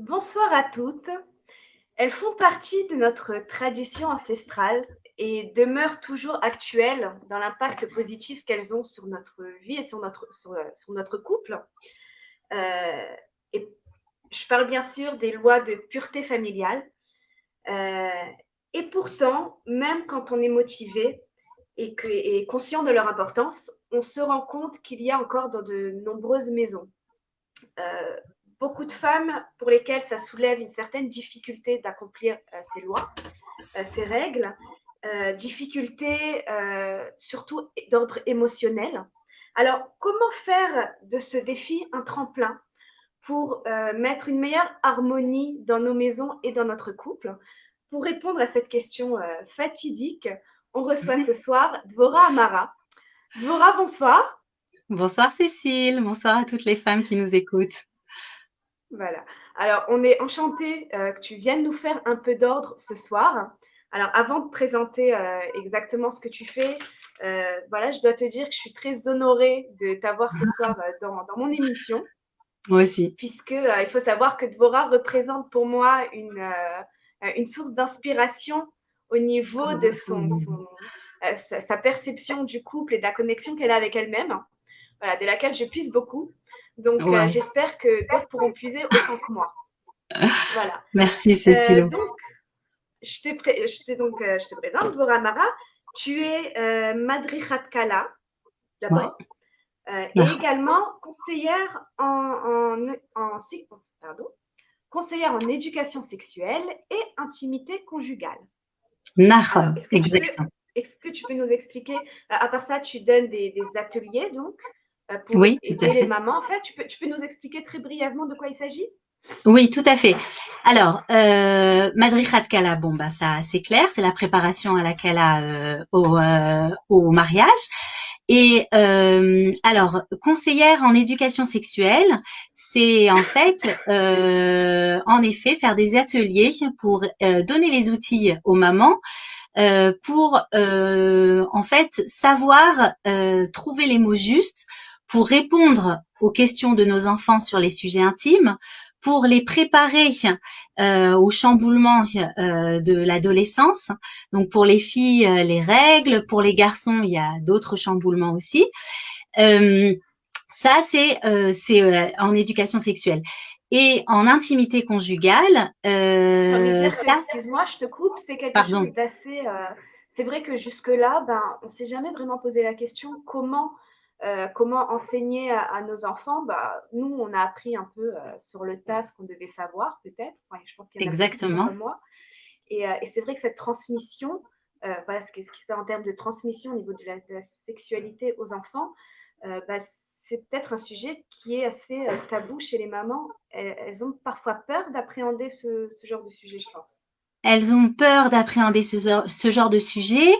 Bonsoir à toutes. Elles font partie de notre tradition ancestrale et demeurent toujours actuelles dans l'impact positif qu'elles ont sur notre vie et sur notre couple. Euh, et je parle bien sûr des lois de pureté familiale. Euh, et pourtant, même quand on est motivé et conscient de leur importance, on se rend compte qu'il y a encore dans de nombreuses maisons euh, beaucoup de femmes pour lesquelles ça soulève une certaine difficulté d'accomplir ces lois, ces règles, difficultés surtout d'ordre émotionnel. Alors, comment faire de ce défi un tremplin pour mettre une meilleure harmonie dans nos maisons et dans notre couple? Pour répondre à cette question fatidique, on reçoit ce soir Dvora Amara. Dvora, bonsoir. Bonsoir Cécile, bonsoir à toutes les femmes qui nous écoutent. Voilà. Alors, on est enchanté que tu viennes nous faire un peu d'ordre ce soir. Alors, avant de présenter exactement ce que tu fais, voilà, je dois te dire que je suis très honorée de t'avoir ce soir dans mon émission, Moi aussi. puisque il faut savoir que Dvora représente pour moi une source d'inspiration au niveau de sa perception du couple et de la connexion qu'elle a avec elle-même, voilà, de laquelle je puise beaucoup. Donc, Ouais. j'espère que d'autres pourront puiser autant que moi. Voilà. Merci Cécile. Donc, je te présente, Dvora Mara. Tu es Madrichat Kala, Ouais. d'abord, et également conseillère pardon, conseillère en éducation sexuelle et intimité conjugale. Alors, Nahon, exact. est-ce que tu peux nous expliquer, à part ça, tu donnes des ateliers, donc, pour Oui, tout à aider les fait. mamans. En fait, tu peux nous expliquer très brièvement de quoi il s'agit? Oui, tout à fait. Alors, Madrichat Kala, bon bah ça c'est clair, c'est la préparation à la Kala au mariage. Et alors, conseillère en éducation sexuelle, c'est en fait, en effet, faire des ateliers pour donner les outils aux mamans pour en fait savoir trouver les mots justes pour répondre aux questions de nos enfants sur les sujets intimes, pour les préparer au chamboulement de l'adolescence. Donc pour les filles, les règles, pour les garçons, il y a d'autres chamboulements aussi. Euh, Ça, c'est en éducation sexuelle. Et en intimité conjugale, J'ai envie de dire que, ça, excuse-moi, je te coupe, c'est quelque chose pardon, d'assez. C'est vrai que jusque-là, ben, on ne s'est jamais vraiment posé la question comment enseigner à nos enfants. Bah, nous, on a appris un peu sur le tas ce qu'on devait savoir, peut-être. Enfin, je pense qu'il y en a beaucoup qui sont exactement. comme moi. Et c'est vrai que cette transmission, voilà ce qui se fait en termes de transmission au niveau de la sexualité aux enfants, bah, c'est peut-être un sujet qui est assez tabou chez les mamans. Elles ont parfois peur d'appréhender ce genre de sujet, je pense. Elles ont peur d'appréhender ce genre de sujet.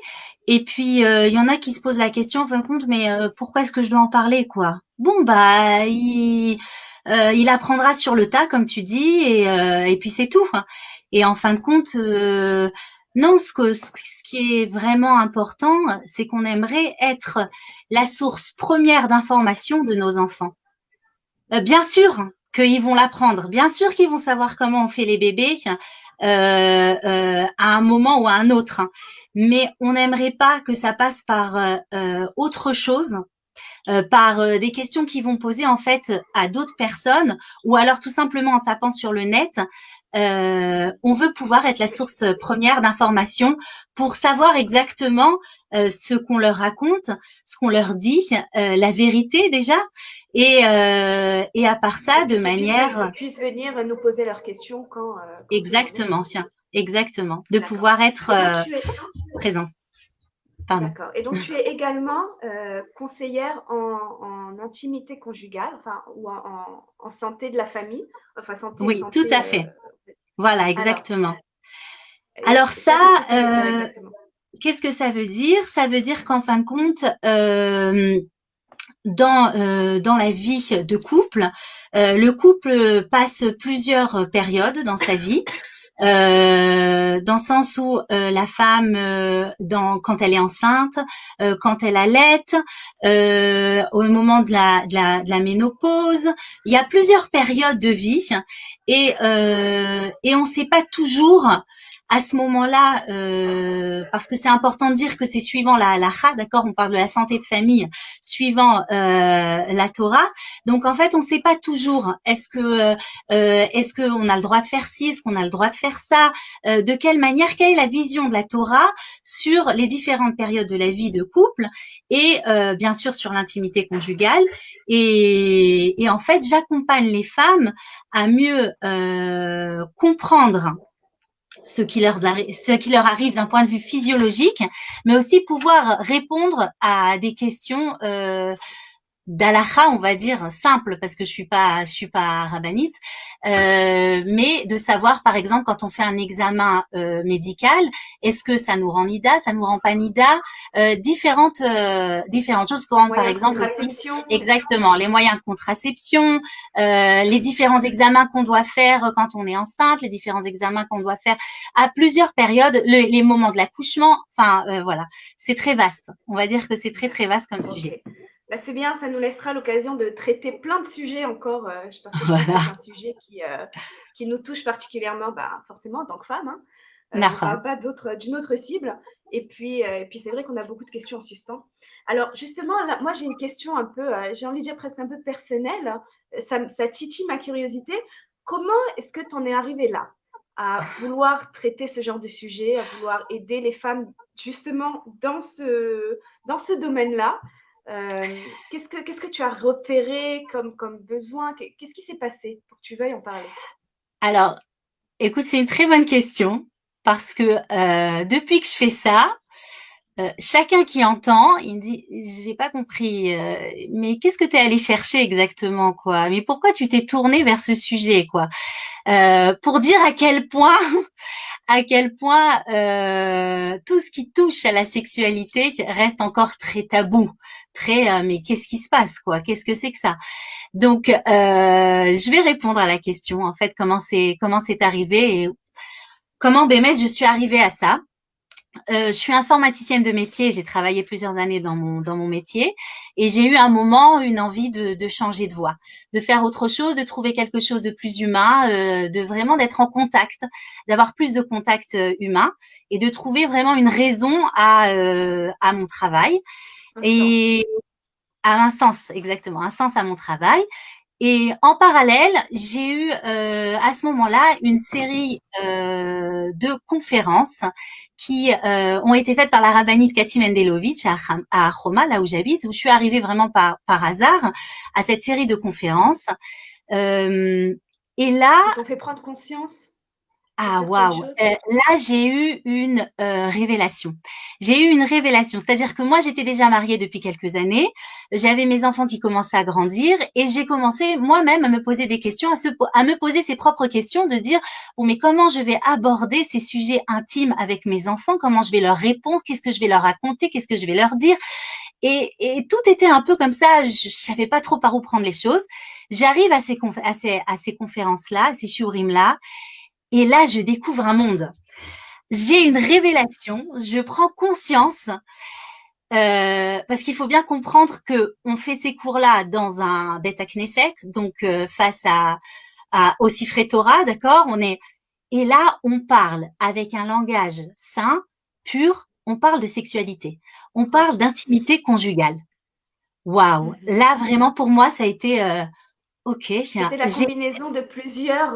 Et puis, il y en a qui se posent la question, en fin de compte, mais pourquoi est-ce que je dois en parler, quoi? Bon, bah, il apprendra sur le tas, comme tu dis, et puis c'est tout, hein. Et en fin de compte, non, ce qui est vraiment important, c'est qu'on aimerait être la source première d'information de nos enfants. Bien sûr qu'ils vont l'apprendre, bien sûr qu'ils vont savoir comment on fait les bébés à un moment ou à un autre, hein. Mais on n'aimerait pas que ça passe par autre chose, par des questions qu'ils vont poser en fait à d'autres personnes, ou alors tout simplement en tapant sur le net. On veut pouvoir être la source première d'information pour savoir exactement ce qu'on leur raconte, ce qu'on leur dit, la vérité déjà, et à part ça, Et de pour manière qu'ils puissent venir nous poser leurs questions quand ils en ont. exactement, tiens, exactement, de D'accord. pouvoir être Et donc, tu es, présent. Pardon. d'accord. Et donc, tu es également conseillère en intimité conjugale, enfin, ou en santé de la famille, enfin, Oui, tout santé. à fait. Voilà, Alors, exactement. Alors ça, ça, qu'est-ce que ça veut dire euh, exactement? qu'est-ce que ça veut dire? Ça veut dire qu'en fin de compte, dans la vie de couple, le couple passe plusieurs périodes dans sa vie. dans le sens où la femme, quand elle est enceinte, quand elle allait, au moment de la ménopause, il y a plusieurs périodes de vie et on ne sait pas toujours à ce moment-là, parce que c'est important de dire que c'est suivant la halakha, d'accord, on parle de la santé de famille, suivant la Torah. Donc en fait, on ne sait pas toujours est-ce qu'on a le droit de faire ci, est-ce qu'on a le droit de faire ça, de quelle manière, quelle est la vision de la Torah sur les différentes périodes de la vie de couple et bien sûr sur l'intimité conjugale. Et en fait, j'accompagne les femmes à mieux comprendre ce qui leur arrive d'un point de vue physiologique, mais aussi pouvoir répondre à des questions d'halakha, on va dire simple, parce que je suis pas rabbinite, mais de savoir, par exemple, quand on fait un examen médical, est-ce que ça nous rend nida, ça nous rend pas nida, différentes choses, comme par exemple aussi, exactement, les moyens de contraception, les différents examens qu'on doit faire quand on est enceinte, les différents examens qu'on doit faire à plusieurs périodes, les moments de l'accouchement, enfin voilà, c'est très vaste. On va dire que c'est très très vaste comme sujet. Bah, c'est bien, ça nous laissera l'occasion de traiter plein de sujets encore, parce que je pense que Voilà. c'est un sujet qui nous touche particulièrement, bah, forcément en tant que femme. Hein. On ne Nahon. parle pas d'une autre cible. Et puis c'est vrai qu'on a beaucoup de questions en suspens. Alors justement, là, moi j'ai une question un peu, j'ai envie de dire presque un peu personnelle. Ça titille ma curiosité. Comment est-ce que tu en es arrivée là, à vouloir traiter ce genre de sujet, à vouloir aider les femmes justement dans ce domaine-là? Qu'est-ce que tu as repéré comme besoin? Qu'est-ce qui s'est passé pour que tu veuilles en parler? Alors, écoute, c'est une très bonne question parce que depuis que je fais ça, chacun qui entend, il me dit, j'ai pas compris, mais qu'est-ce que tu es allé chercher exactement, quoi? Mais pourquoi tu t'es tourné vers ce sujet, quoi? Pour dire à quel point tout ce qui touche à la sexualité reste encore très tabou, très mais qu'est-ce qui se passe, quoi? Qu'est-ce que c'est que ça? Donc je vais répondre à la question en fait comment c'est arrivé et comment Bémet je suis arrivée à ça. Je suis informaticienne de métier, j'ai travaillé plusieurs années dans mon métier et j'ai eu un moment une envie de changer de voie, de faire autre chose, de trouver quelque chose de plus humain, de vraiment d'être en contact, d'avoir plus de contact humain et de trouver vraiment une raison à mon travail et à un sens exactement, un sens à mon travail. Et en parallèle, j'ai eu à ce moment-là une série de conférences qui ont été faites par la rabbinite Cathy Mendelovitch à Roma, là où j'habite, où je suis arrivée vraiment par hasard à cette série de conférences. Et là, Qui t'ont fait prendre conscience de ah certaines waouh, choses? là j'ai eu une révélation. J'ai eu une révélation, c'est-à-dire que moi j'étais déjà mariée depuis quelques années, j'avais mes enfants qui commençaient à grandir et j'ai commencé moi-même à me poser des questions, à me poser ses propres questions, de dire bon mais comment je vais aborder ces sujets intimes avec mes enfants, comment je vais leur répondre, qu'est-ce que je vais leur raconter, qu'est-ce que je vais leur dire et tout était un peu comme ça, je savais pas trop par où prendre les choses. J'arrive à ces conférences-là, à ces shiurim-là. Et là, je découvre un monde. J'ai une révélation, je prends conscience, parce qu'il faut bien comprendre que on fait ces cours-là dans un Beth Knesset, donc face au Sifrei Torah, d'accord. Et là, on parle avec un langage sain, pur. On parle de sexualité, on parle d'intimité conjugale. Waouh, là vraiment pour moi ça a été ok. C'était la J'ai combinaison de plusieurs,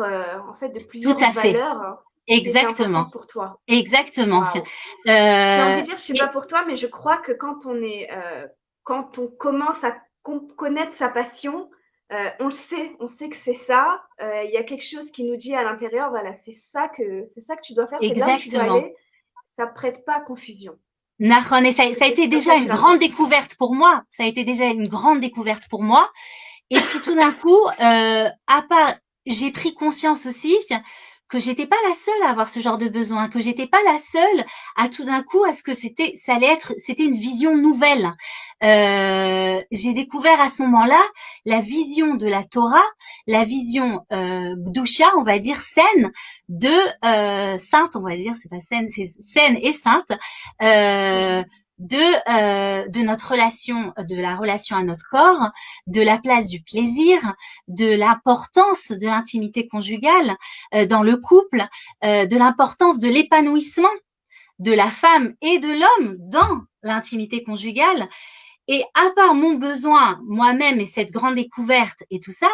en fait, de tout plusieurs à fait, valeurs qui étaient exactement, importantes pour toi. exactement. Waouh! J'ai envie Euh, de dire, je sais pas et pour toi, mais je crois que quand on commence à connaître sa passion, on sait que c'est ça. Il y a quelque chose qui nous dit à l'intérieur, voilà, c'est ça que tu dois faire, c'est là où tu dois exactement. aller. Ça prête pas à confusion. Nahon, et ça a C'est été comme ça déjà que une tu grande l'approches. découverte pour moi. Ça a été déjà une grande découverte pour moi. Et puis tout d'un coup, à part, j'ai pris conscience aussi que j'étais pas la seule à avoir ce genre de besoin, que j'étais pas la seule à tout d'un coup à ce que c'était une vision nouvelle. J'ai découvert à ce moment-là la vision de la Torah, la vision Gdusha, on va dire saine, de sainte, on va dire, c'est pas saine, c'est saine et sainte, de notre relation, de la relation à notre corps, de la place du plaisir, de l'importance de l'intimité conjugale dans le couple, de l'importance de l'épanouissement de la femme et de l'homme dans l'intimité conjugale. Et à part mon besoin moi-même et cette grande découverte et tout ça,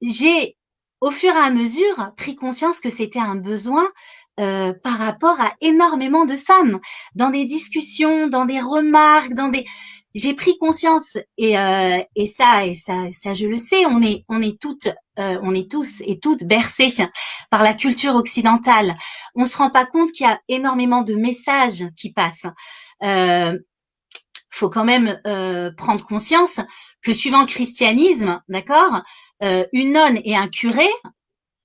j'ai au fur et à mesure pris conscience que c'était un besoin par rapport à énormément de femmes, dans des discussions, dans des remarques, j'ai pris conscience et ça je le sais, on est tous et toutes bercés par la culture occidentale. On se rend pas compte qu'il y a énormément de messages qui passent. Faut quand même prendre conscience que suivant le christianisme, d'accord, une nonne et un curé,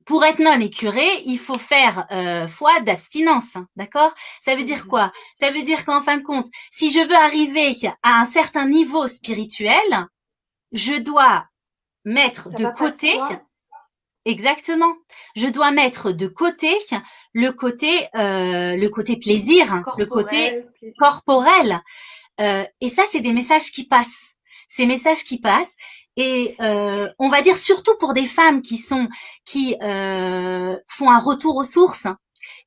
pour être nonne et curé, il faut faire foi d'abstinence, d'accord? Ça veut dire quoi? Ça veut dire qu'en fin de compte, si je veux arriver à un certain niveau spirituel, je dois mettre de côté, exactement, je dois mettre de côté le côté plaisir, le côté corporel. Et ça, c'est des messages qui passent. Ces messages qui passent. Et on va dire surtout pour des femmes qui font un retour aux sources,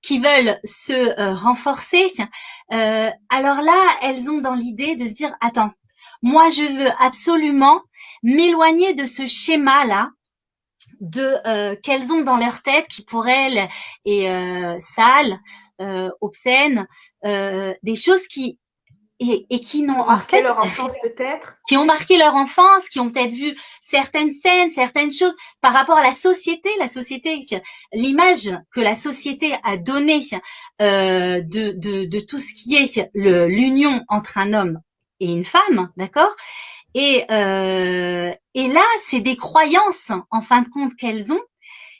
qui veulent se renforcer. Alors là, elles ont dans l'idée de se dire attends, moi je veux absolument m'éloigner de ce schéma-là qu'elles ont dans leur tête qui pour elles est sale, obscène, des choses et qui n'ont en fait leur enfance peut-être, qui ont marqué leur enfance, qui ont peut-être vu certaines scènes, certaines choses par rapport à la société, l'image que la société a donnée de tout ce qui est l'union entre un homme et une femme, d'accord? Et là, c'est des croyances en fin de compte qu'elles ont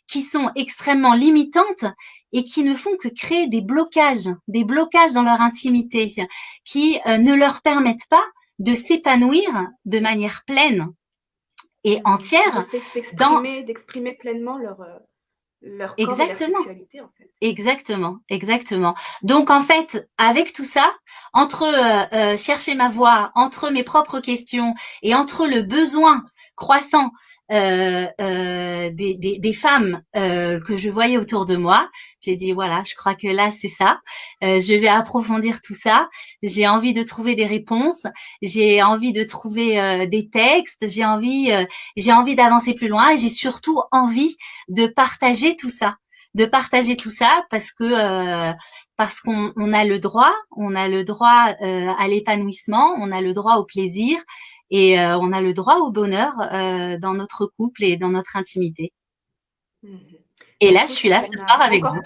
qui sont extrêmement limitantes et qui ne font que créer des blocages dans leur intimité, qui ne leur permettent pas de s'épanouir de manière pleine et entière d'exprimer pleinement leur corps et leur exactement. sexualité en fait. Exactement. Donc en fait, avec tout ça, entre chercher ma voie, entre mes propres questions et entre le besoin croissant des femmes que je voyais autour de moi, j'ai dit voilà, je crois que là c'est ça. Je vais approfondir tout ça. J'ai envie de trouver des réponses. J'ai envie de trouver des textes. J'ai envie d'avancer plus loin et j'ai surtout envie de partager tout ça parce qu'on a le droit, à l'épanouissement, on a le droit au plaisir et on a le droit au bonheur dans notre couple et dans notre intimité. Et là, je suis là ce soir avec vous.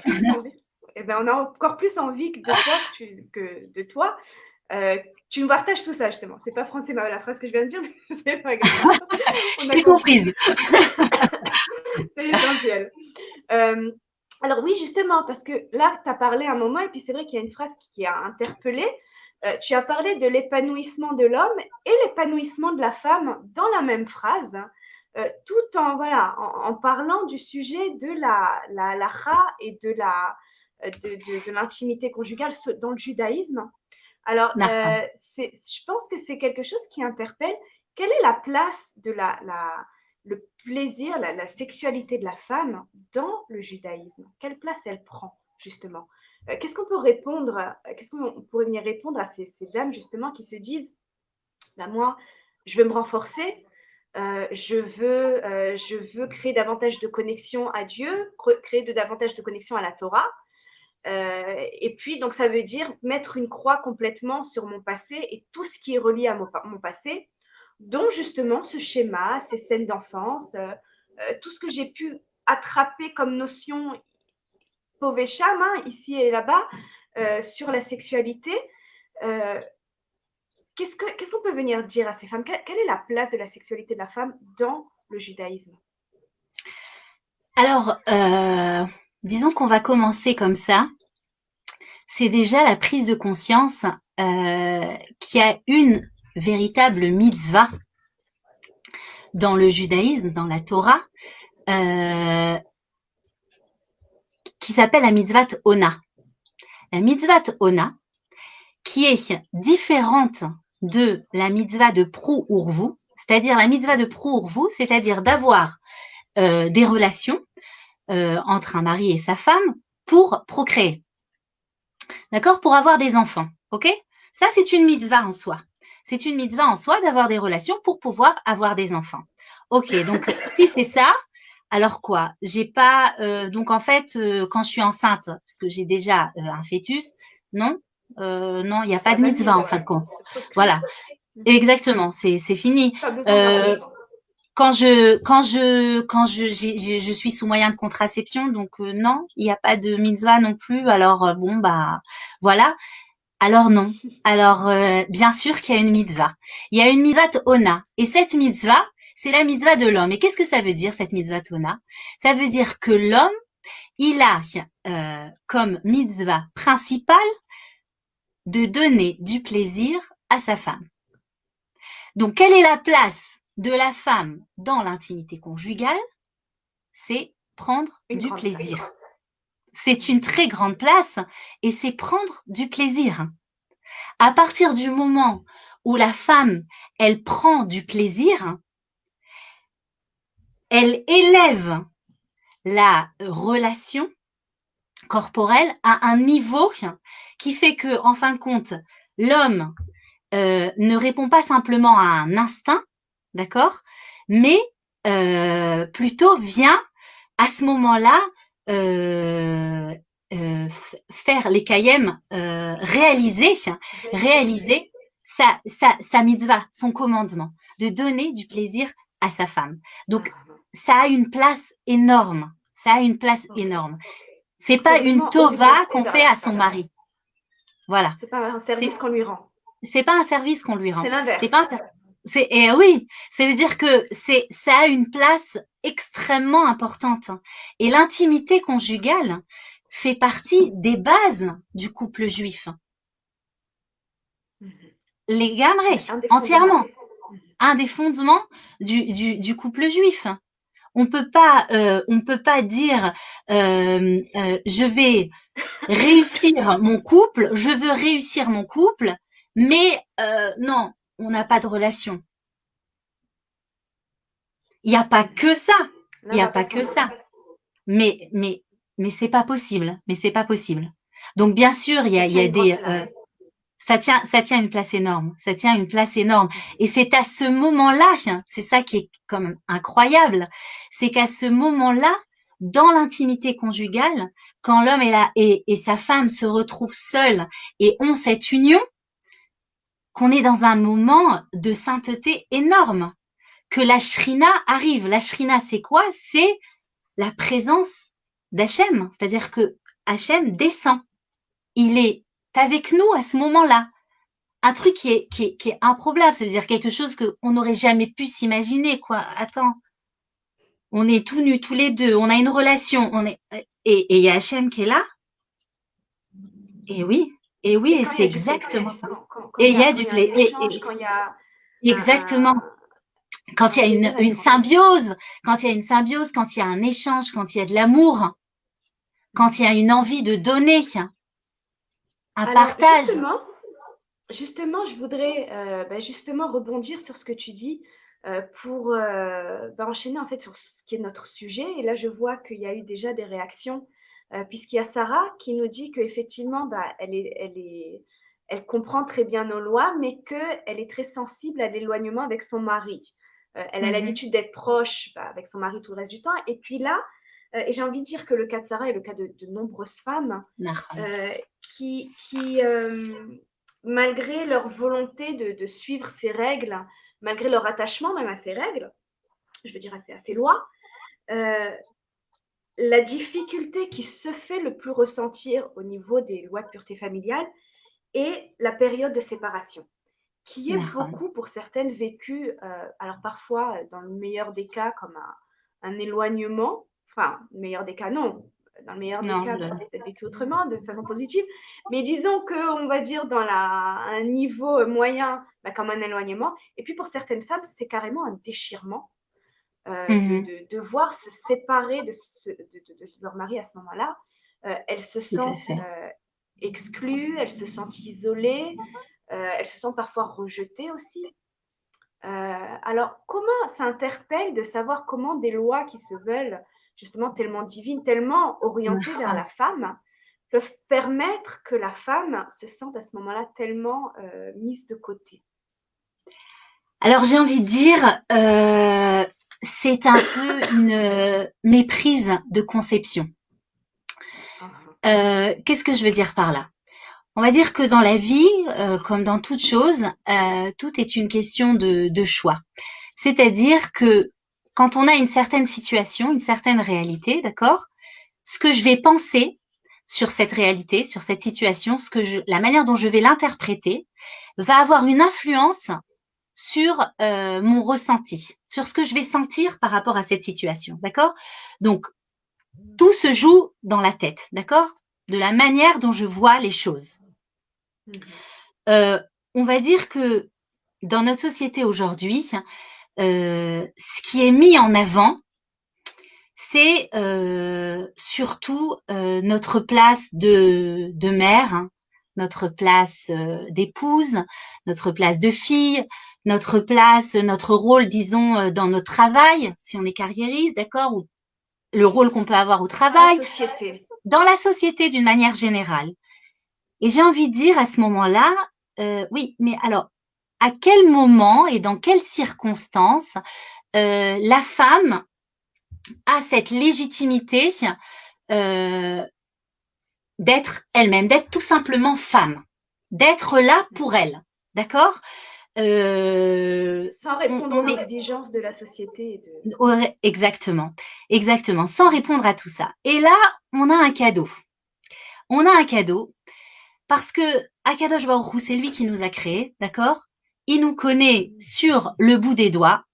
On a encore plus envie que de toi. Tu nous partages tout ça justement. C'est pas français la phrase que je viens de dire, mais c'est pas grave. Je t'ai comprise. C'est essentiel. Alors oui, justement, parce que là, tu as parlé un moment, et puis c'est vrai qu'il y a une phrase qui a interpellé. Tu as parlé de l'épanouissement de l'homme et l'épanouissement de la femme dans la même phrase, tout en parlant du sujet de la lacha et de l'intimité conjugale dans le judaïsme. Alors, je pense que c'est quelque chose qui interpelle. Quelle est la place de le plaisir, la sexualité de la femme dans le judaïsme? Quelle place elle prend, justement? Qu'est-ce qu'on pourrait venir répondre à ces dames, justement, qui se disent, bah, moi, je veux me renforcer, je veux créer davantage de connexion à Dieu, créer davantage de connexion à la Torah. Et puis, donc, ça veut dire mettre une croix complètement sur mon passé et tout ce qui est relié à mon passé, dont justement ce schéma, ces scènes d'enfance, tout ce que j'ai pu attraper comme notion povesham, ici et là-bas, sur la sexualité. Qu'est-ce qu'on peut venir dire à ces femmes? Quelle est la place de la sexualité de la femme dans le judaïsme? Alors, disons qu'on va commencer comme ça. C'est déjà la prise de conscience qu'il y a une véritable mitzvah dans le judaïsme, dans la Torah, euh, qui s'appelle la mitzvah Ona. La mitzvah Ona, qui est différente de la mitzvah de Prou Urvu, c'est-à-dire la mitzvah de Prou Urvu, c'est-à-dire d'avoir des relations entre un mari et sa femme pour procréer. D'accord? Pour avoir des enfants. OK? Ça, c'est une mitzvah en soi. C'est une mitzvah en soi d'avoir des relations pour pouvoir avoir des enfants. OK, donc si c'est ça, alors quoi? J'ai pas donc en fait quand je suis enceinte, parce que j'ai déjà un fœtus, non, non, il n'y a pas Ça de mitzvah valide, en fin de compte. ça proscrit. Voilà, exactement, c'est fini. Pas besoin d'avoir d'enfant. Je suis sous moyen de contraception, donc non, il n'y a pas de mitzvah non plus. Alors bon bah voilà. Alors non. Alors bien sûr qu'il y a une mitzvah. Il y a une mitzvah ona, et cette mitzvah, c'est la mitzvah de l'homme. Et qu'est-ce que ça veut dire cette mitzvah ona? Ça veut dire que l'homme, il a comme mitzvah principale de donner du plaisir à sa femme. Donc quelle est la place de la femme dans l'intimité conjugale? C'est prendre Une du grande place. plaisir. C'est une très grande place et c'est prendre du plaisir. À partir du moment où la femme, elle prend du plaisir, elle élève la relation corporelle à un niveau qui fait que, en fin de compte, l'homme ne répond pas simplement à un instinct, d'accord, mais plutôt vient à ce moment-là faire les kayem, réaliser sa mitzvah, son commandement, de donner du plaisir à sa femme. Donc, Ah, ça a une place énorme. Ça a une place ok. énorme. C'est Donc c'est pas une vraiment tova augmenté qu'on dans fait la à son femme. mari. Voilà. C'est pas un C'est service qu'on lui rend. c'est pas un service qu'on lui C'est rend. C'est l'inverse. pas un c'est et oui, ça veut dire que ça a une place extrêmement importante. Et l'intimité conjugale fait partie des bases du couple juif. Mhm. Les gamrés, Ouais, un des fondements. entièrement. Un des fondements du couple juif. On peut pas dire je vais réussir mon couple, je veux réussir mon couple, mais non, on n'a pas de relation. Il n'y a pas Mhm. que ça. Il L'un n'y a va pas pas sans que l'autre. ça. Mais, mais, mais c'est pas possible. Mais c'est pas possible. Donc, bien sûr, Ça il tient y a une grande des, place. ça tient une place énorme. Ça tient une place énorme. Mhm. Et c'est à ce moment-là, c'est ça qui est quand même incroyable, c'est qu'à ce moment-là, dans l'intimité conjugale, quand l'homme est là et sa femme se retrouvent seuls et ont cette union, qu'on est dans un moment de sainteté énorme, que la shrina arrive. La shrina, c'est quoi? C'est la présence d'Hachem, c'est-à-dire que Hachem descend. Il est avec nous à ce moment-là. Un truc qui est improbable, c'est-à-dire quelque chose qu'on n'aurait jamais pu s'imaginer, quoi. Attends, on est tout nus tous les deux, on a une relation, et il y a Hachem qui est là. Et oui, Et et quand il y c'est a du plaisir, exactement ça. quand Et il y a quand du il y a un plaisir. échange, quand il y a Exactement. un, Quand un il y a plaisir à une être ensemble. symbiose, quand il y a une symbiose, quand il y a un échange, quand il y a de l'amour, quand il y a une envie de donner, un Alors partage. justement, je voudrais justement rebondir sur ce que tu dis pour enchaîner en fait sur ce qui est notre sujet. Et là, je vois qu'il y a eu déjà des réactions puisqu'il y a Sarah qui nous dit qu'effectivement, elle comprend très bien nos lois, mais qu'elle est très sensible à l'éloignement avec son mari. Elle a Mhm. l'habitude d'être proche avec son mari tout le reste du temps. Et puis là, et j'ai envie de dire que le cas de Sarah est le cas de nombreuses femmes Nachon. euh, qui malgré leur volonté de suivre ces règles, malgré leur attachement même à ces règles, je veux dire à ces lois, euh, la difficulté qui se fait le plus ressentir au niveau des lois de pureté familiale est la période de séparation, qui est Nachon. beaucoup pour certaines vécue, alors parfois dans le meilleur des cas comme un éloignement, enfin, meilleur des cas non, dans le meilleur des Non, cas, ça s'est peut-être vécu autrement, de façon positive. Mais disons qu'on va dire dans un niveau moyen, comme un éloignement. Et puis pour certaines femmes, c'est carrément un déchirement mhm, de devoir se séparer de leur mari à ce moment-là. Elles se tout à sentent fait. exclues, elles se sentent isolées, elles se sentent parfois rejetées aussi. Alors, comment ça interpelle de savoir comment des lois qui se veulent justement tellement divines, tellement orientées vers la femme, peuvent permettre que la femme se sente à ce moment-là tellement mise de côté? Alors j'ai envie de dire, c'est un peu une méprise de conception. Uh-huh. Qu'est-ce que je veux dire par là? On va dire que dans la vie, comme dans toute chose, tout est une question de choix. C'est-à-dire que quand on a une certaine situation, une certaine réalité, d'accord, ce que je vais penser sur cette réalité, sur cette situation, la manière dont je vais l'interpréter, va avoir une influence sur mon ressenti, sur ce que je vais sentir par rapport à cette situation, d'accord? Donc, tout se joue dans la tête, d'accord? De la manière dont je vois les choses. On va dire que dans notre société aujourd'hui, ce qui est mis en avant, c'est surtout notre place de mère, hein, notre place d'épouse, notre place de fille, notre place, notre rôle, disons, dans notre travail, si on est carriériste, d'accord, ou le rôle qu'on peut avoir au Dans la travail, société. dans la société d'une manière générale. Et j'ai envie de dire à ce moment-là, oui, mais alors, à quel moment et dans quelles circonstances la femme a cette légitimité euh, d'être elle-même, d'être tout simplement femme, d'être là pour elle, d'accord? Sans répondre On aux est exigences de la société. ouais, exactement, exactement, sans répondre à tout ça. Et là, on a un cadeau. On a un cadeau parce que Akadosh Baruch Hu, c'est lui qui nous a créés, d'accord? Il nous connaît sur le bout des doigts.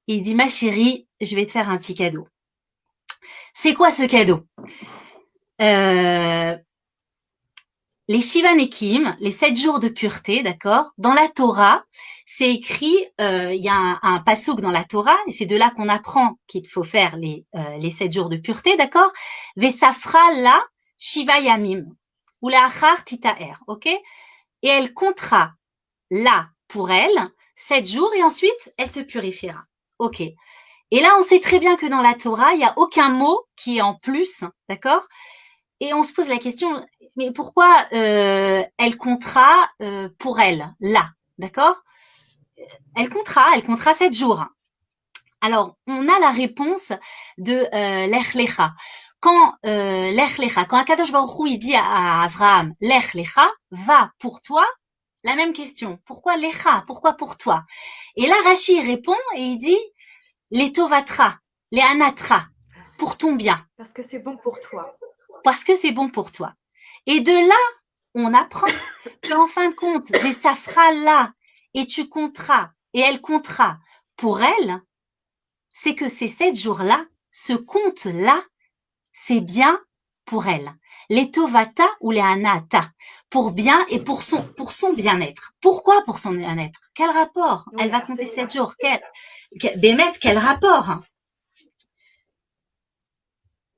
Et il dit, ma chérie, je vais te faire un petit cadeau. C'est quoi ce cadeau? euh, Les Shivanekim, les 7 jours de pureté, d'accord? Dans la Torah, c'est écrit, il y a un passouk dans la Torah, et c'est de là qu'on apprend qu'il faut faire les 7 jours de pureté, d'accord? Vesafra la Shiva Yamim, ou la Achar Titaer, ok? Et elle comptera là pour elle 7 jours, et ensuite, elle se purifiera. Ok. Et là, on sait très bien que dans la Torah, il n'y a aucun mot qui est en plus, d'accord? Et on se pose la question, mais pourquoi elle comptera pour elle, là, d'accord? Elle comptera 7 jours. Alors, on a la réponse de Lech Lecha. Quand Lech Lecha, quand Akadosh Baruch Hu, il dit à Abraham, Lech Lecha, va pour toi, la même question. Pourquoi Lecha? Pourquoi pour toi? Et là, Rashi répond et il dit, les Tovatra, les Anatra, pour ton bien. Parce que c'est bon pour toi. Parce que c'est bon pour toi. Et de là, on apprend qu'en fin de compte, ça fera là et tu compteras et elle comptera pour elle, c'est que ces 7 jours-là, ce compte-là, c'est bien pour elle. Les tovata ou les anata, pour bien et pour son bien-être. Pourquoi pour son bien-être? Quel rapport? Elle va Voilà, compter c'est 7 ça. jours. Bémet, quel rapport?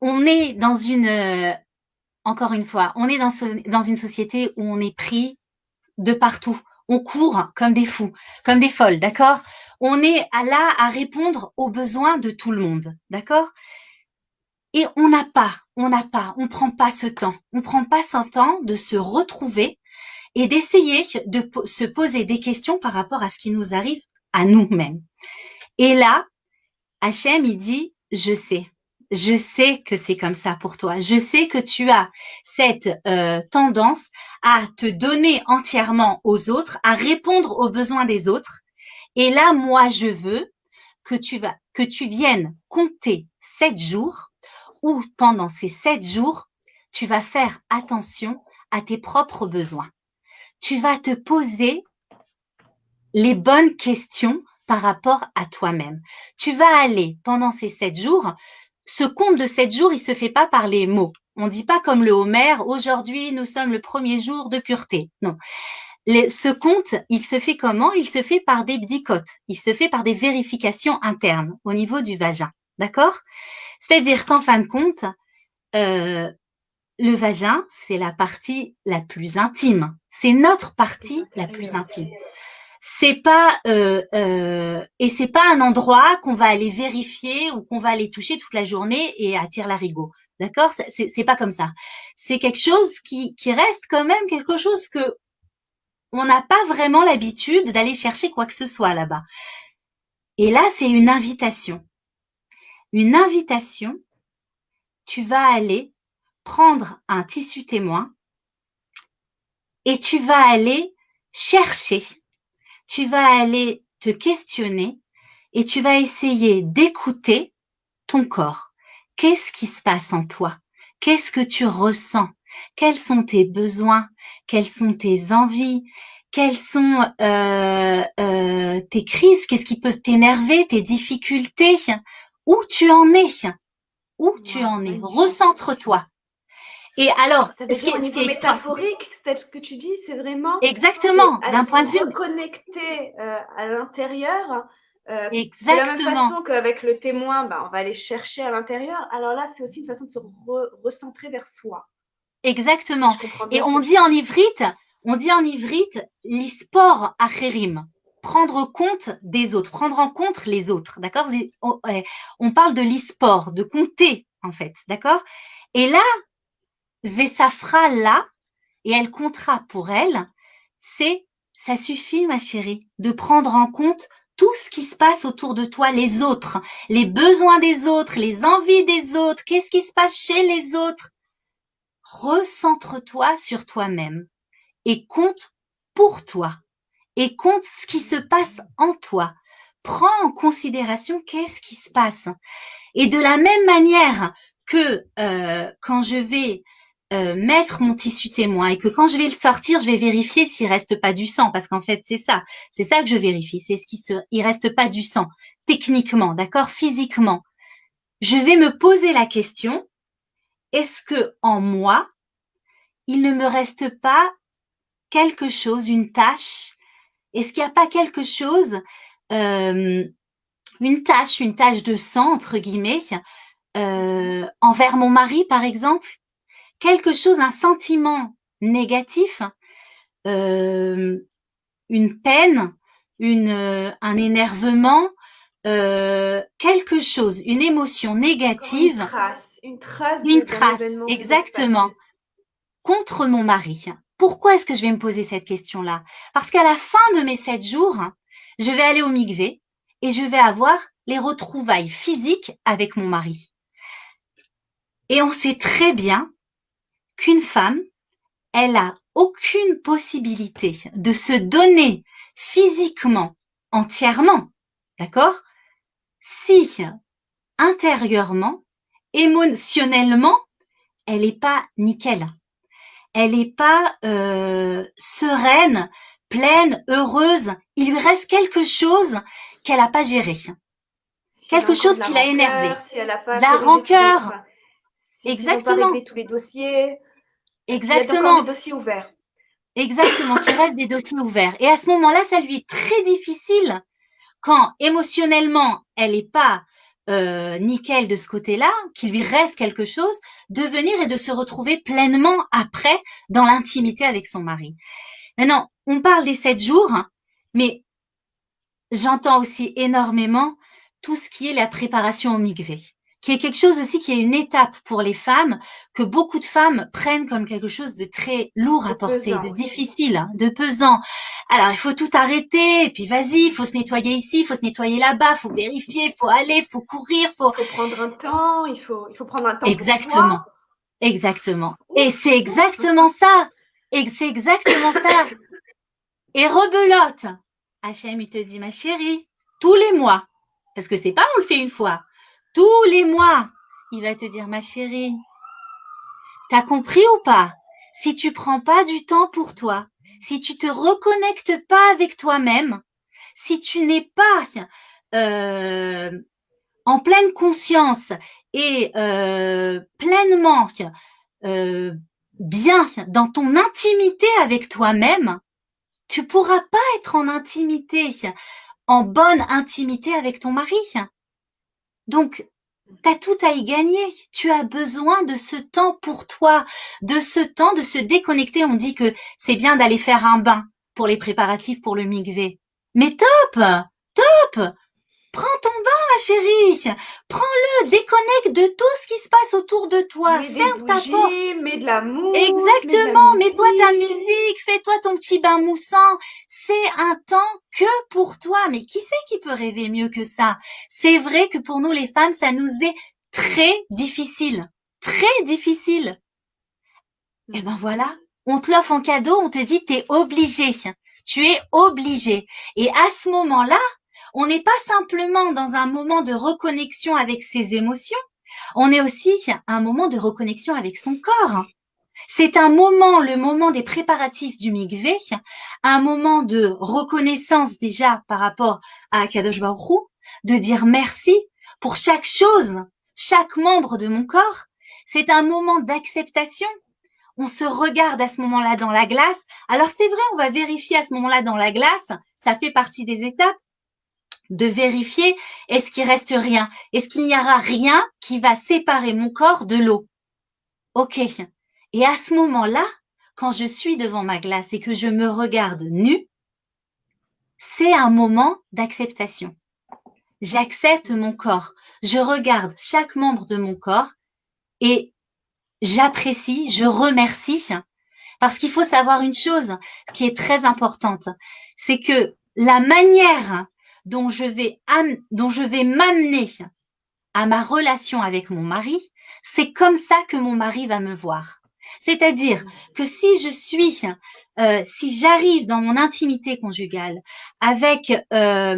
On est dans encore une fois, on est dans une société où on est pris de partout. On court comme des fous, comme des folles, d'accord? On est là à répondre aux besoins de tout le monde, d'accord? Et on prend pas ce temps. On prend pas ce temps de se retrouver et d'essayer de se poser des questions par rapport à ce qui nous arrive à nous-mêmes. Et là, Hachem, il dit, je sais que c'est comme ça pour toi. Je sais que tu as cette tendance à te donner entièrement aux autres, à répondre aux besoins des autres. Et là, moi, je veux que tu viennes compter 7 jours où pendant ces 7 jours, tu vas faire attention à tes propres besoins. Tu vas te poser les bonnes questions par rapport à toi-même. Tu vas aller pendant ces 7 jours, ce compte de 7 jours, il se fait pas par les mots. On dit pas comme le Homer, aujourd'hui nous sommes le premier jour de pureté. Non. Ce compte, il se fait comment? Il se fait par des bdicotes. Il se fait par des vérifications internes au niveau du vagin. D'accord? C'est-à-dire qu'en fin de compte, le vagin, c'est la partie la plus intime. C'est notre partie la plus intime. C'est pas et c'est pas un endroit qu'on va aller vérifier ou qu'on va aller toucher toute la journée et à tire-larigot. D'accord? C'est pas comme ça. C'est quelque chose qui reste quand même quelque chose que on n'a pas vraiment l'habitude d'aller chercher quoi que ce soit là-bas. Et là, c'est une invitation. Une invitation, tu vas aller prendre un tissu témoin et tu vas aller chercher, tu vas aller te questionner et tu vas essayer d'écouter ton corps. Qu'est-ce qui se passe en toi? Qu'est-ce que tu ressens? Quels sont tes besoins? Quelles sont tes envies? Quelles sont tes crises? Qu'est-ce qui peut t'énerver? Tes difficultés? Où tu en es? Où tu en es? Recentre-toi. Et alors, ça veut dire au ce qui niveau est métaphorique, c'est ce que tu dis, c'est vraiment exactement, aller d'un se point de vue reconnecter à l'intérieur. De la même exactement, façon qu'avec le témoin, on va aller chercher à l'intérieur. Alors là, c'est aussi une façon de se recentrer vers soi. Si exactement. je comprends Et bien ce que tu dis. on dit en ivrite, l'ispor acherim, prendre compte des autres, prendre en compte les autres, d'accord? On parle de l'ispor, de compter, en fait, d'accord? Et là, Vesafra, là, et elle comptera pour elle, ça suffit, ma chérie, de prendre en compte tout ce qui se passe autour de toi, les autres, les besoins des autres, les envies des autres, qu'est-ce qui se passe chez les autres. Recentre-toi sur toi-même et compte pour toi et compte ce qui se passe en toi. Prends en considération qu'est-ce qui se passe. Et de la même manière que quand je vais mettre mon tissu témoin et que quand je vais le sortir, je vais vérifier s'il reste pas du sang, parce qu'en fait c'est ça que je vérifie, c'est il reste pas du sang, techniquement, d'accord, physiquement. Je vais me poser la question, est-ce que en moi, il ne me reste pas quelque chose, une tâche? Est-ce qu'il n'y a pas quelque chose, euh, une tâche de sang entre guillemets, envers mon mari par exemple? Quelque chose, un sentiment négatif, euh, une peine, un énervement, quelque chose, une émotion Encore négative, une trace une d'un trace, événement qui s'est exactement, passé. contre mon mari. Pourquoi est-ce que je vais me poser cette question-là? Parce qu'à la fin de mes 7 jours, je vais aller au mikvé et je vais avoir les retrouvailles physiques avec mon mari. Et on sait très bien qu'une femme, elle a aucune possibilité de se donner physiquement entièrement, d'accord? Si intérieurement, émotionnellement, elle n'est pas nickel. Elle n'est pas sereine, pleine, heureuse. Il lui reste quelque chose qu'elle n'a pas géré, Si elle a quelque encore de chose la qui l'a rancœur, énervée, si elle n'a pas de la corrigé tous les, rancœur. enfin, s'ils n'ont pas Exactement, réglé tous les dossiers, s'il y a encore des exactement. dossiers ouverts. Exactement, qui reste des dossiers ouverts. Et à ce moment-là, ça lui est très difficile quand émotionnellement, elle n'est pas nickel de ce côté-là, qu'il lui reste quelque chose, de venir et de se retrouver pleinement après dans l'intimité avec son mari. Maintenant, on parle des 7 jours, hein, mais j'entends aussi énormément tout ce qui est la préparation au mikvé, qui est quelque chose aussi qui est une étape pour les femmes, que beaucoup de femmes prennent comme quelque chose de très lourd De à porter, pesant, de oui. difficile, hein, de pesant. Alors, il faut tout arrêter, et puis vas-y, il faut se nettoyer ici, il faut se nettoyer là-bas, il faut vérifier, il faut aller, il faut courir, faut... Il faut prendre un temps, il faut prendre un temps pour Exactement, soi. exactement. Et Ouf, c'est ouf. exactement ça. Et c'est exactement ça. Et rebelote. Hachem, il te dit, ma chérie, tous les mois, parce que c'est pas on le fait une fois, tous les mois, il va te dire, ma chérie, t'as compris ou pas? Si tu prends pas du temps pour toi, si tu te reconnectes pas avec toi-même, si tu n'es pas en pleine conscience et pleinement bien dans ton intimité avec toi-même, tu pourras pas être en intimité, en bonne intimité avec ton mari. Donc, t'as tout à y gagner. Tu as besoin de ce temps pour toi, de ce temps de se déconnecter. On dit que c'est bien d'aller faire un bain pour les préparatifs pour le mikvé. Mais top, top! Prends ton bain, ma chérie. Prends-le, déconnecte de tout ce qui se passe autour de toi. Mets des Ferme ta porte. bougies, mets de la mousse, mets de la Exactement, mets-toi ta musique. musique, fais-toi ton petit bain moussant. C'est un temps que pour toi. Mais qui c'est qui peut rêver mieux que ça? C'est vrai que pour nous les femmes, ça nous est très difficile. Très difficile. Et ben voilà, on te l'offre en cadeau, on te dit t'es obligé. Tu es obligé. Et à ce moment-là, on n'est pas simplement dans un moment de reconnexion avec ses émotions, on est aussi à un moment de reconnexion avec son corps. C'est un moment, le moment des préparatifs du mikvé, un moment de reconnaissance déjà par rapport à Kadosh Baruch Hu, de dire merci pour chaque chose, chaque membre de mon corps. C'est un moment d'acceptation. On se regarde à ce moment-là dans la glace. Alors c'est vrai, on va vérifier à ce moment-là dans la glace. Ça fait partie des étapes de vérifier est-ce qu'il reste rien, est-ce qu'il n'y aura rien qui va séparer mon corps de l'eau. Ok. Et à ce moment-là, quand je suis devant ma glace et que je me regarde nue, c'est un moment d'acceptation. J'accepte mon corps. Je regarde chaque membre de mon corps et j'apprécie, je remercie. Parce qu'il faut savoir une chose qui est très importante, c'est que la manière dont je vais m'amener à ma relation avec mon mari, c'est comme ça que mon mari va me voir. C'est-à-dire que si j'arrive dans mon intimité conjugale avec ah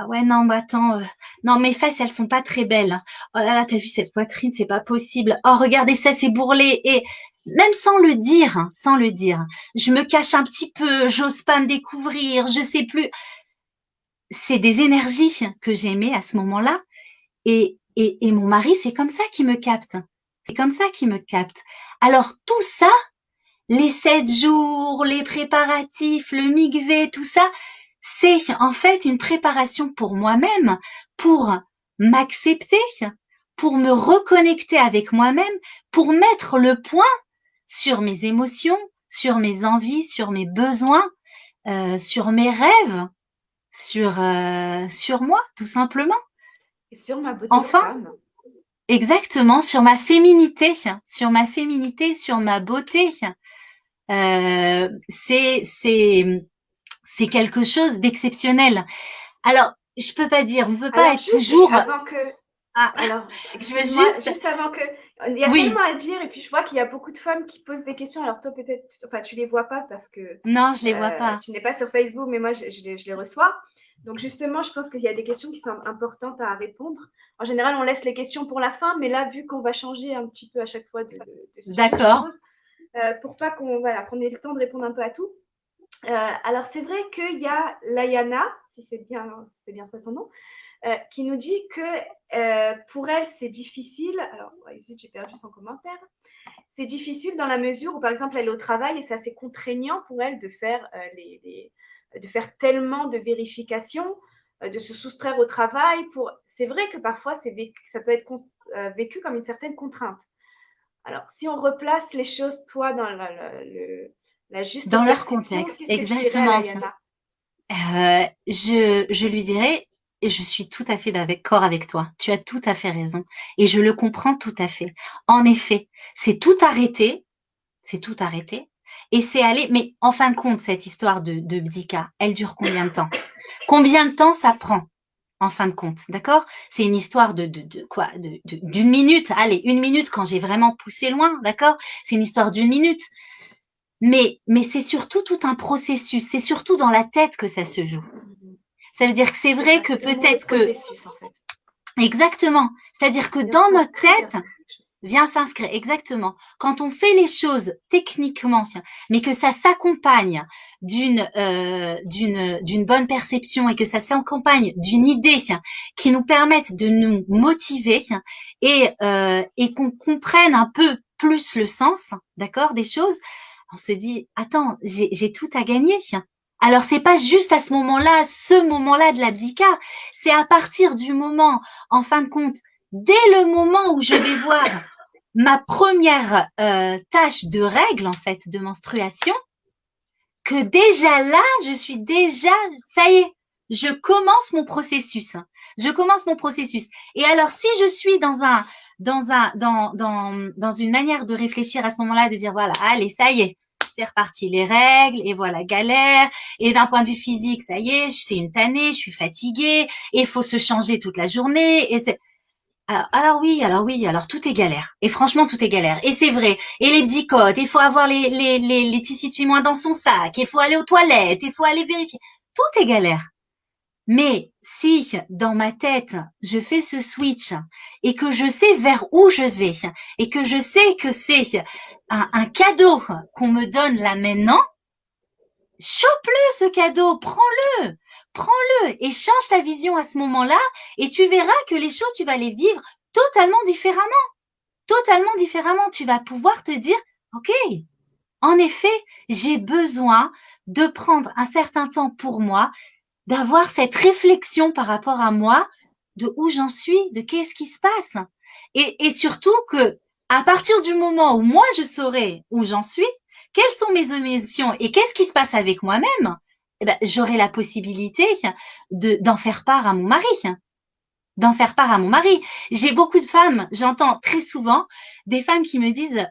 ouais non mais attends non mes fesses elles sont pas très belles. Oh là là t'as vu cette poitrine c'est pas possible. Oh regardez ça c'est bourrelé et même sans le dire, je me cache un petit peu, j'ose pas me découvrir, je sais plus. C'est des énergies que j'aimais à ce moment-là et mon mari, c'est comme ça qu'il me capte. C'est comme ça qu'il me capte. Alors tout ça, les 7 jours, les préparatifs, le mikvé, tout ça, c'est en fait une préparation pour moi-même, pour m'accepter, pour me reconnecter avec moi-même, pour mettre le point sur mes émotions, sur mes envies, sur mes besoins, sur mes rêves, sur moi, tout simplement. Et sur ma beauté de Enfin, femme. exactement, sur ma féminité, sur ma beauté. C'est quelque chose d'exceptionnel. Alors, je peux pas dire, on peut pas Alors être juste toujours. avant que, Ah, alors, je veux excuse-moi, juste. juste avant que, il y a Oui, tellement à dire et puis je vois qu'il y a beaucoup de femmes qui posent des questions. Alors toi peut-être, enfin tu les vois pas parce que non, je les vois pas. tu n'es pas sur Facebook, mais moi je les reçois. Donc justement, je pense qu'il y a des questions qui sont importantes à répondre. En général, on laisse les questions pour la fin, mais là, vu qu'on va changer un petit peu à chaque fois de sujet, je D'accord. suppose, pour pas qu'on ait le temps de répondre un peu à tout. Alors c'est vrai qu'il y a Layana, si c'est bien ça son nom, qui nous dit que pour elle, c'est difficile. Alors, j'ai perdu son commentaire. C'est difficile dans la mesure où, par exemple, elle est au travail et c'est assez contraignant pour elle de faire, de faire tellement de vérifications, de se soustraire au travail. C'est vrai que parfois, ça peut être vécu comme une certaine contrainte. Alors, si on replace les choses, toi, dans la juste Dans leur perception, contexte, qu'est-ce que tu dirais à exactement. Layana? Je lui dirais, et je suis tout à fait d'accord avec toi. Tu as tout à fait raison. Et je le comprends tout à fait. En effet, c'est tout arrêté. C'est tout arrêté. Et c'est aller, mais en fin de compte, cette histoire de Bdika, elle dure combien de temps? Combien de temps ça prend? En fin de compte, d'accord? C'est une histoire de quoi? D'une minute. Allez, une minute quand j'ai vraiment poussé loin, d'accord? C'est une histoire d'une minute. Mais c'est surtout tout un processus. C'est surtout dans la tête que ça se joue. Ça veut dire que c'est C'est vrai ça, que c'est le mot, le peut-être que, processus, en fait. exactement. C'est-à-dire que Vient dans notre s'inscrire tête, dans quelque chose. vient s'inscrire, exactement. Quand on fait les choses techniquement, mais que ça s'accompagne d'une bonne perception et que ça s'accompagne d'une idée qui nous permette de nous motiver et qu'on comprenne un peu plus le sens, d'accord, des choses, on se dit, attends, j'ai tout à gagner. Alors, c'est pas juste à ce moment-là de l'abdika, c'est à partir du moment, en fin de compte, dès le moment où je vais voir ma première tâche de règle, en fait, de menstruation, que déjà là, je suis déjà, ça y est, je commence mon processus. Je commence mon processus. Et alors, si je suis dans une manière de réfléchir à ce moment-là, de dire voilà, allez, ça y est, c'est reparti les règles, et voilà, galère, et d'un point de vue physique, ça y est, c'est une tannée, je suis fatiguée, et il faut se changer toute la journée, et c'est, alors tout est galère. Et franchement, tout est galère. Et c'est vrai. Et les bdicotes, il faut avoir les tissus moins dans son sac, il faut aller aux toilettes, il faut aller vérifier. Tout est galère. Mais si dans ma tête, je fais ce switch et que je sais vers où je vais et que je sais que c'est un cadeau qu'on me donne là maintenant, chope-le ce cadeau, prends-le et change ta vision à ce moment-là et tu verras que les choses, tu vas les vivre totalement différemment. Totalement différemment. Tu vas pouvoir te dire, OK, en effet, j'ai besoin de prendre un certain temps pour moi, d'avoir cette réflexion par rapport à moi, de où j'en suis, de qu'est-ce qui se passe. Et surtout que, à partir du moment où moi je saurai où j'en suis, quelles sont mes émotions et qu'est-ce qui se passe avec moi-même, eh ben, j'aurai la possibilité d'en faire part à mon mari. D'en faire part à mon mari. J'ai beaucoup de femmes, j'entends très souvent des femmes qui me disent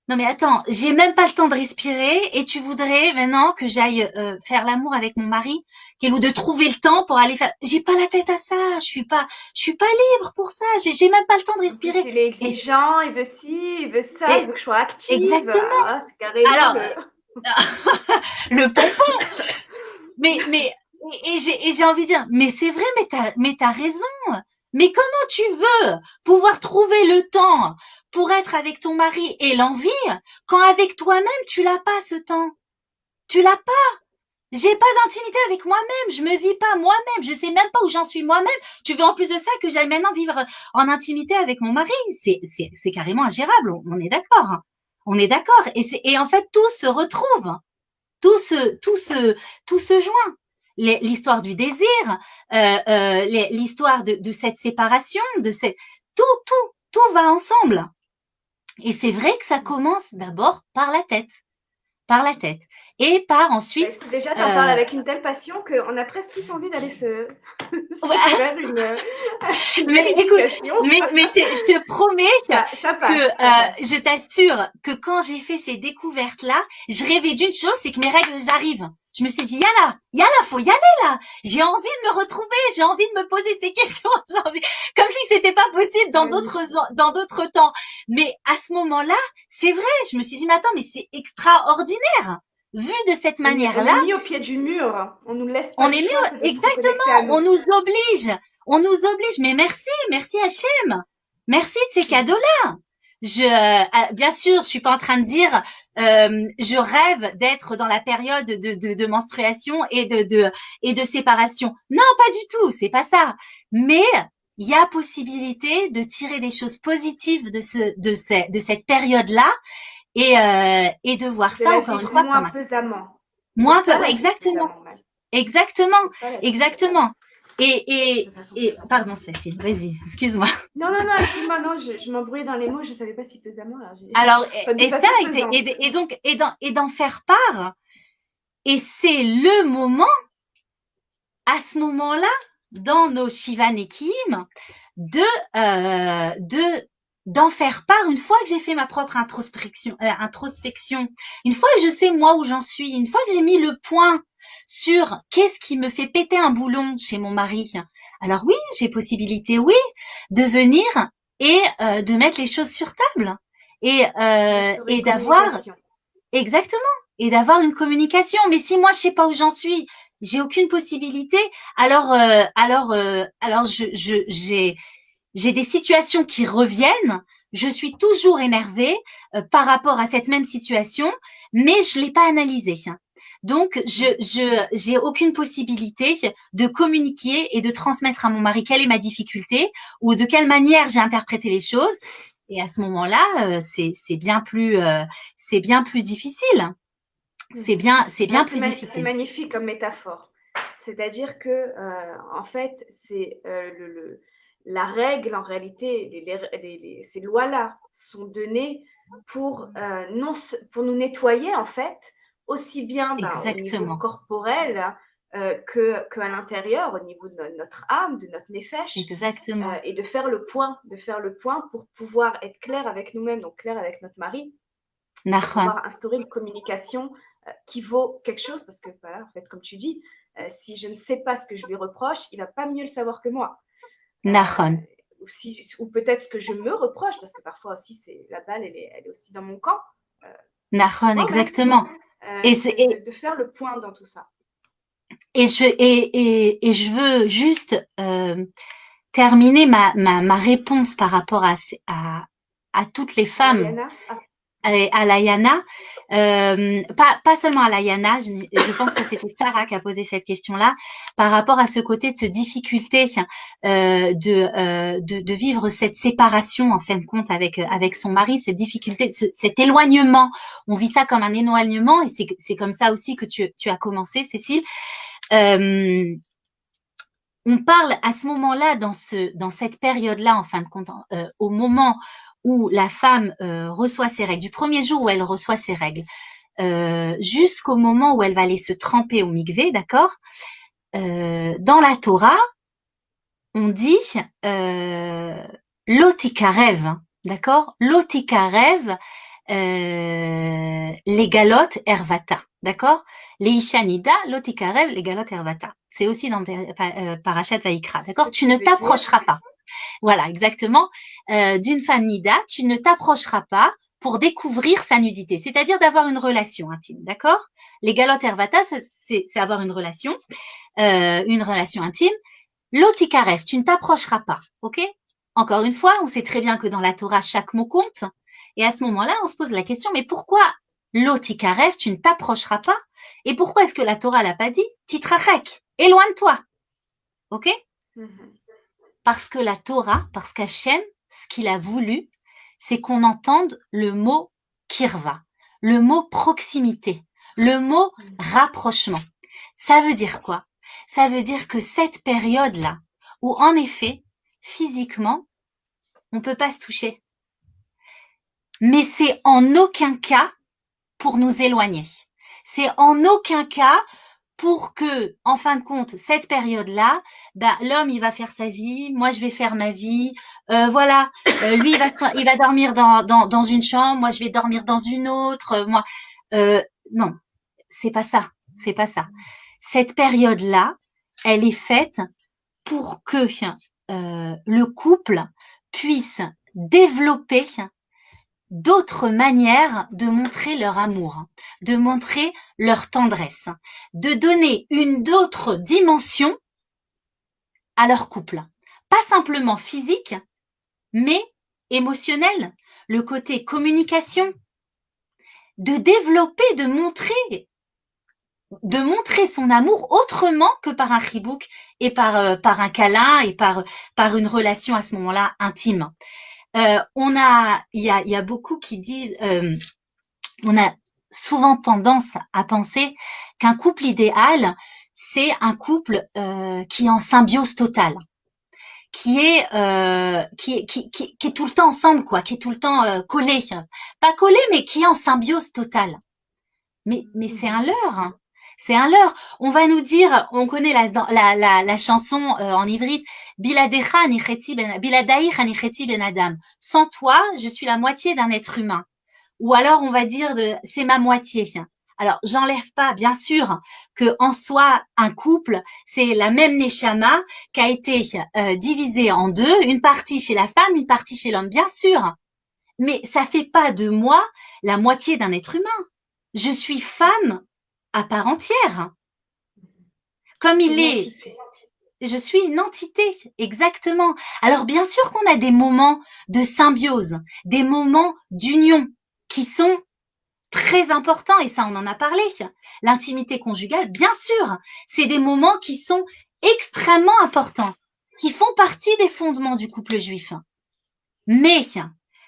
non mais attends, j'ai même pas le temps de respirer et tu voudrais maintenant que j'aille faire l'amour avec mon mari, ou de trouver le temps pour aller faire. J'ai pas la tête à ça, je suis pas libre pour ça. J'ai même pas le temps de En plus, respirer. il est Et, exigeant, il veut ci, il veut ça, il et veut que je sois active. exactement. Ah, c'est carrément Alors le. le pompon. Mais et j'ai envie de dire mais c'est vrai mais t'as raison. Mais comment tu veux pouvoir trouver le temps pour être avec ton mari et l'envie quand avec toi-même tu l'as pas ce temps? Tu l'as pas. J'ai pas d'intimité avec moi-même, je me vis pas moi-même, je sais même pas où j'en suis moi-même. Tu veux en plus de ça que j'aille maintenant vivre en intimité avec mon mari? C'est carrément ingérable, on est d'accord. On est d'accord. Et en fait, tout se retrouve. Tout se, tout se, tout se joint. L'histoire du désir, l'histoire de cette séparation, tout va ensemble. Et c'est vrai que ça commence d'abord par la tête. Par la tête. Et par Bah, ensuite, écoute, déjà, t'en parles euh, avec une telle passion qu'on a presque tous envie d'aller se, se ouais, faire une mais écoute, vérification. je te promets Ça que passe, ça passe. je t'assure que quand j'ai fait ces découvertes-là, je rêvais d'une chose, c'est que mes règles arrivent. Je me suis dit, Yala, faut y aller là. J'ai envie de me retrouver, j'ai envie de me poser ces questions, comme si c'était pas possible dans d'autres temps. Mais à ce moment-là, c'est vrai, je me suis dit, mais attends, mais c'est extraordinaire. Vu de cette On manière-là, est mis au pied du mur. On nous laisse pas on le est mieux, choix que de se reconnecter à exactement, nous. on nous oblige, mais merci Hachem, merci de ces cadeaux-là. Bien sûr, je suis pas en train de dire, je rêve d'être dans la période de menstruation et de séparation. Non, pas du tout, c'est pas ça. Mais il y a possibilité de tirer des choses positives de cette période-là et de voir De ça la encore une vivre fois moins comme un pesamment. Faut moins peu, pas la vivre exactement. pesamment, mal. Exactement, Faut pas la vivre pesamment. exactement. De façon Et pesamment. pardon, Cécile, vas-y, excuse-moi. Non, non, non, excuse-moi, non, je m'embrouillais dans les mots, je savais pas si pesamment, alors j'ai. Alors, Enfin, de et ça, façon pesante. et donc, et d'en faire part. Et c'est le moment, à ce moment-là, dans nos Shiva Nekim, de d'en faire part une fois que j'ai fait ma propre introspection, une fois que je sais moi où j'en suis, une fois que j'ai mis le point sur qu'est-ce qui me fait péter un boulon chez mon mari. Alors oui, j'ai possibilité, oui, de venir et de mettre les choses sur table D'instaurer une et d'avoir communication. exactement et d'avoir une communication. Mais si moi je sais pas où j'en suis, j'ai aucune possibilité. Alors j'ai des situations qui reviennent. Je suis toujours énervée par rapport à cette même situation, mais je l'ai pas analysée. Donc, j'ai aucune possibilité de communiquer et de transmettre à mon mari quelle est ma difficulté ou de quelle manière j'ai interprété les choses. Et à ce moment-là, c'est bien plus difficile. C'est bien plus C'est difficile. magnifique comme métaphore. C'est-à-dire que, en fait, c'est la règle, en réalité, ces lois-là sont données pour, pour nous nettoyer, en fait, aussi bien au niveau Exactement. corporel qu'à l'intérieur, au niveau de notre âme, de notre nefesh, Exactement. et de faire le point pour pouvoir être clair avec nous-mêmes, donc clair avec notre mari, pour Nachon. pouvoir instaurer une communication qui vaut quelque chose, parce que voilà, en fait, comme tu dis, si je ne sais pas ce que je lui reproche, il va pas mieux le savoir que moi. Nachon. Ou peut-être ce que je me reproche, parce que parfois aussi, la balle, elle est aussi dans mon camp. Nachon, Souvent même, exactement. de faire le point dans tout ça. Et je veux juste terminer ma réponse par rapport à toutes les femmes, à l'Ayana, pas seulement à l'Ayana, je pense que c'était Sarah qui a posé cette question-là, par rapport à ce côté de cette difficulté de vivre cette séparation en fin de compte avec son mari, cette difficulté, cet éloignement. On vit ça comme un éloignement et c'est comme ça aussi que tu as commencé, Cécile. On parle à ce moment-là, dans cette période-là, en fin de compte, au moment où la femme reçoit ses règles, du premier jour où elle reçoit ses règles, jusqu'au moment où elle va aller se tremper au mikvé, d'accord? Dans la Torah, on dit l'otikarev, d'accord? L'otikarev, les galotes ervata, d'accord? Les ishanida, l'otikarev, les galotes ervata. C'est aussi dans Parashat Vaikra, d'accord? Tu ne t'approcheras pas. Voilà, exactement. D'une femme nida, tu ne t'approcheras pas pour découvrir sa nudité, c'est-à-dire d'avoir une relation intime, d'accord? Les galotes ervata, c'est avoir une relation intime. L'otikarev, tu ne t'approcheras pas, ok? Encore une fois, on sait très bien que dans la Torah, chaque mot compte. Et à ce moment-là, on se pose la question, mais pourquoi l'otikarev, tu ne t'approcheras pas? Et pourquoi est-ce que la Torah l'a pas dit? Titrachek, éloigne-toi, ok? Parce que la Torah, parce qu'Hachem, ce qu'il a voulu, c'est qu'on entende le mot kirva, le mot proximité, le mot rapprochement. Ça veut dire quoi? Ça veut dire que cette période-là, où en effet, physiquement, on peut pas se toucher, mais c'est en aucun cas pour nous éloigner. C'est en aucun cas pour que, en fin de compte, cette période-là, l'homme il va faire sa vie, moi je vais faire ma vie, voilà, lui il va dormir dans une chambre, moi je vais dormir dans une autre, moi, non, c'est pas ça, c'est pas ça. Cette période-là, elle est faite pour que le couple puisse développer d'autres manières de montrer leur amour, de montrer leur tendresse, de donner une autre dimension à leur couple. Pas simplement physique, mais émotionnel, le côté communication, de développer, de montrer son amour autrement que par un chibouk et par un câlin et par une relation à ce moment-là intime. Il y a beaucoup qui disent, on a souvent tendance à penser qu'un couple idéal, c'est un couple qui est en symbiose totale, qui est tout le temps ensemble, quoi, qui est tout le temps collé, pas collé, mais qui est en symbiose totale. Mais c'est un leurre. Hein. C'est un leurre. On va nous dire, on connaît la chanson en ivrite, Biladecha anicheti ben, Biladaïch anicheti ben Adam. Sans toi, je suis la moitié d'un être humain. Ou alors on va dire c'est ma moitié. Alors j'enlève pas, bien sûr, que en soi un couple c'est la même neshama qui a été divisée en deux, une partie chez la femme, une partie chez l'homme, bien sûr. Mais ça fait pas de moi la moitié d'un être humain. Je suis femme à part entière. Comme il est, je suis une entité, exactement. Alors bien sûr qu'on a des moments de symbiose, des moments d'union qui sont très importants, et ça on en a parlé. L'intimité conjugale, bien sûr, c'est des moments qui sont extrêmement importants, qui font partie des fondements du couple juif. Mais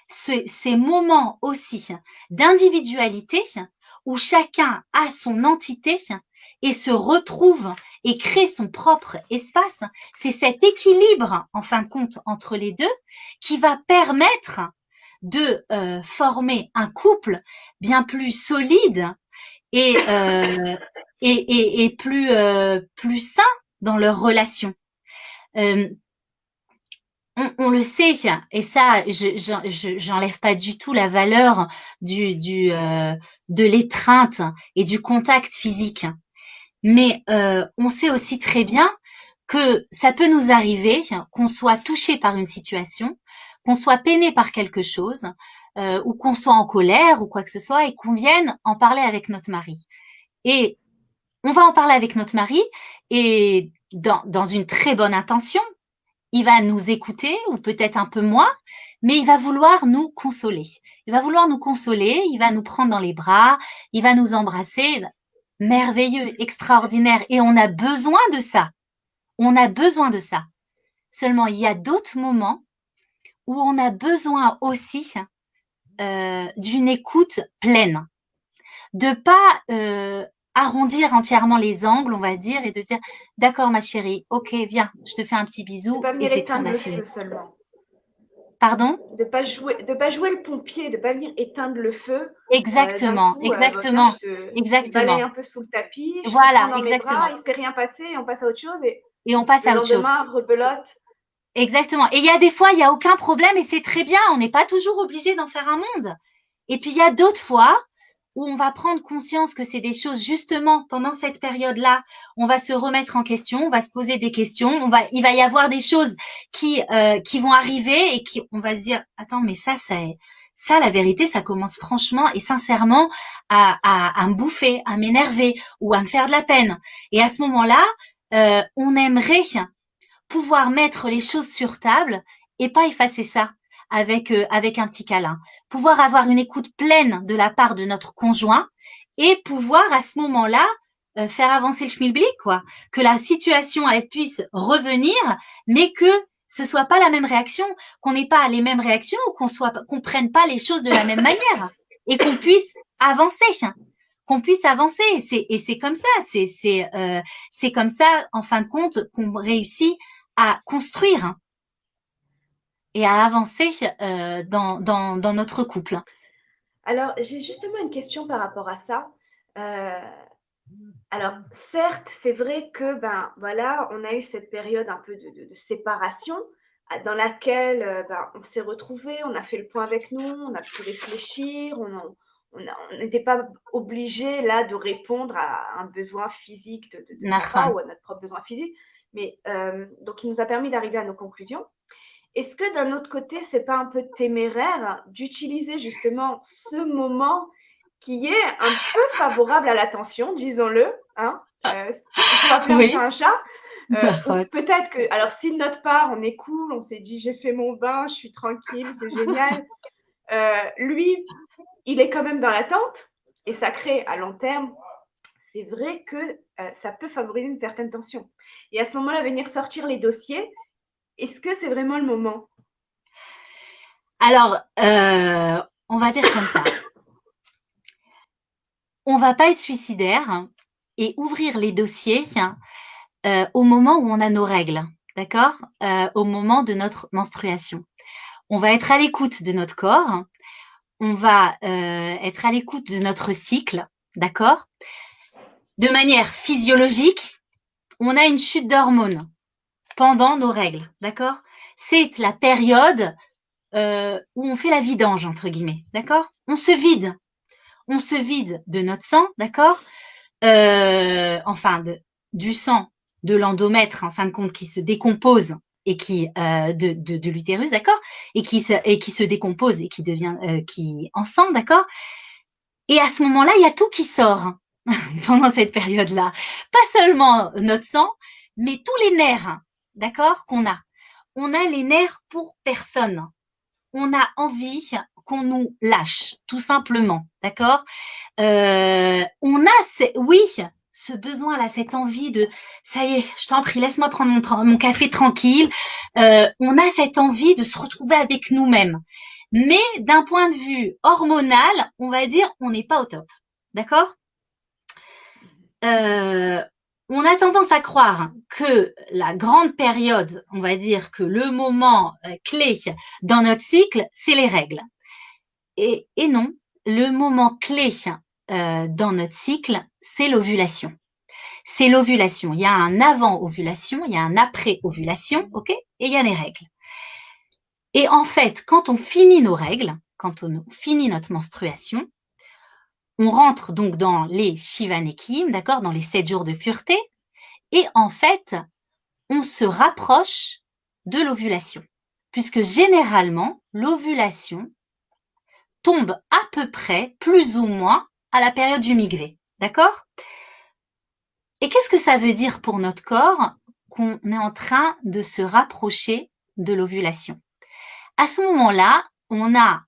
ces moments aussi d'individualité où chacun a son entité et se retrouve et crée son propre espace, c'est cet équilibre, en fin de compte, entre les deux qui va permettre de former un couple bien plus solide et, plus sain dans leur relation. On le sait, et ça, j'enlève pas du tout la valeur de l'étreinte et du contact physique. Mais on sait aussi très bien que ça peut nous arriver qu'on soit touché par une situation, qu'on soit peiné par quelque chose, ou qu'on soit en colère ou quoi que ce soit, et qu'on vienne en parler avec notre mari. Et on va en parler avec notre mari, et dans une très bonne intention, il va nous écouter, ou peut-être un peu moins, mais il va vouloir nous consoler. Il va vouloir nous consoler, il va nous prendre dans les bras, il va nous embrasser. Merveilleux, extraordinaire. Et on a besoin de ça. On a besoin de ça. Seulement, il y a d'autres moments où on a besoin aussi d'une écoute pleine. De pas arrondir entièrement les angles, on va dire, et de dire, d'accord, ma chérie, ok, viens, je te fais un petit De bisou, pas et venir c'est tout, on éteindre a le fini. feu seulement. Pardon? De pas jouer le pompier, de pas venir éteindre le feu. D'un Exactement, coup, viens, exactement, je te balaye exactement. un peu sous le tapis, je te prends Voilà, dans mes bras, exactement. il s'est rien passé, et on passe à autre chose. Et Et on passe le à autre chose. lendemain, rebelote. Exactement. Et il y a des fois, il n'y a aucun problème et c'est très bien. On n'est pas toujours obligé d'en faire un monde. Et puis, il y a d'autres fois où on va prendre conscience que c'est des choses, justement, pendant cette période-là, on va se remettre en question, on va se poser des questions, il va y avoir des choses qui vont arriver et on va se dire, attends, mais ça, la vérité, ça commence franchement et sincèrement à me bouffer, à m'énerver ou à me faire de la peine. Et à ce moment-là, on aimerait pouvoir mettre les choses sur table et pas effacer ça avec un petit câlin. Pouvoir avoir une écoute pleine de la part de notre conjoint et pouvoir à ce moment-là faire avancer le schmilblick, quoi. Que la situation elle puisse revenir, mais que ce soit pas la même réaction, qu'on n'ait pas les mêmes réactions ou qu'on prenne pas les choses de la même manière et qu'on puisse avancer. Qu'on puisse avancer. Et c'est comme ça. C'est comme ça, en fin de compte, qu'on réussit à construire et à avancer dans notre couple. Alors, j'ai justement une question par rapport à ça. Euh, alors, certes, c'est vrai que, ben, voilà, on a eu cette période un peu de séparation dans laquelle on s'est retrouvés, on a fait le point avec nous, on a pu réfléchir, on n'était pas obligé là de répondre à un besoin physique de papa Nahon. ou à notre propre besoin physique. Mais donc, il nous a permis d'arriver à nos conclusions. Est-ce que d'un autre côté, c'est pas un peu téméraire d'utiliser justement ce moment qui est un peu favorable à l'attention, disons-le, hein, il faut appeler un chat Oui. un chat. Ou Nahon. peut-être que, alors si de notre part, on est cool, on s'est dit j'ai fait mon bain, je suis tranquille, c'est génial. Lui, il est quand même dans l'attente et ça crée à long terme, c'est vrai que ça peut favoriser une certaine tension. Et à ce moment-là, venir sortir les dossiers, est-ce que c'est vraiment le moment? Alors, on va dire comme ça. On va pas être suicidaire et ouvrir les dossiers au moment où on a nos règles, d'accord? Au moment de notre menstruation. On va être à l'écoute de notre corps. On va être à l'écoute de notre cycle, d'accord? De manière physiologique, on a une chute d'hormones pendant nos règles, d'accord? C'est la période où on fait la vidange, entre guillemets, d'accord? On se vide de notre sang, d'accord? Enfin, du sang de l'endomètre, en fin de compte, qui se décompose et qui de l'utérus, d'accord? Et qui se décompose et qui devient qui en sang, d'accord? Et à ce moment-là, il y a tout qui sort pendant cette période-là. Pas seulement notre sang, mais tous les nerfs, d'accord, qu'on a. On a les nerfs pour personne. On a envie qu'on nous lâche, tout simplement, d'accord. On a, oui, ce besoin-là, cette envie de « ça y est, je t'en prie, laisse-moi prendre mon café tranquille ». On a cette envie de se retrouver avec nous-mêmes. Mais d'un point de vue hormonal, on va dire, on n'est pas au top. D'accord ? On a tendance à croire que la grande période, on va dire que le moment clé dans notre cycle, c'est les règles. Et non, le moment clé dans notre cycle, c'est l'ovulation. C'est l'ovulation. Il y a un avant-ovulation, il y a un après-ovulation, ok ? Et il y a les règles. Et en fait, quand on finit nos règles, quand on finit notre menstruation, on rentre donc dans les Shiva Nekim, d'accord, dans les 7 jours de pureté, et en fait, on se rapproche de l'ovulation, puisque généralement, l'ovulation tombe à peu près, plus ou moins, à la période du migré, d'accord? Et qu'est-ce que ça veut dire pour notre corps qu'on est en train de se rapprocher de l'ovulation? À ce moment-là, on a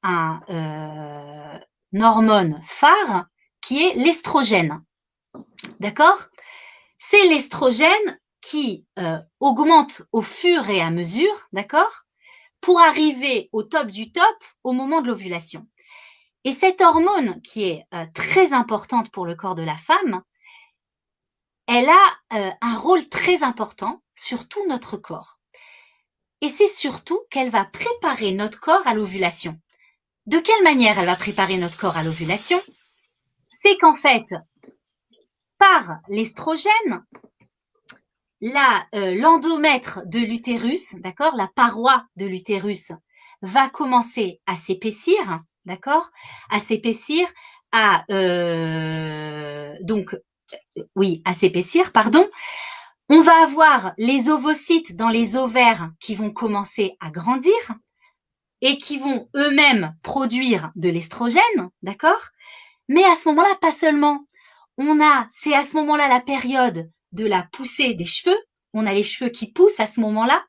une hormone phare qui est l'estrogène. D'accord? C'est l'estrogène qui augmente au fur et à mesure, d'accord? Pour arriver au top du top au moment de l'ovulation. Et cette hormone qui est très importante pour le corps de la femme, elle a un rôle très important sur tout notre corps. Et c'est surtout qu'elle va préparer notre corps à l'ovulation. De quelle manière elle va préparer notre corps à l'ovulation? C'est qu'en fait, par l'estrogène, l'endomètre de l'utérus, d'accord, la paroi de l'utérus va commencer à s'épaissir, d'accord, à s'épaissir, à s'épaissir, pardon. On va avoir les ovocytes dans les ovaires qui vont commencer à grandir et qui vont eux-mêmes produire de l'estrogène, d'accord? Mais à ce moment-là, pas seulement. C'est à ce moment-là la période de la poussée des cheveux. On a les cheveux qui poussent à ce moment-là.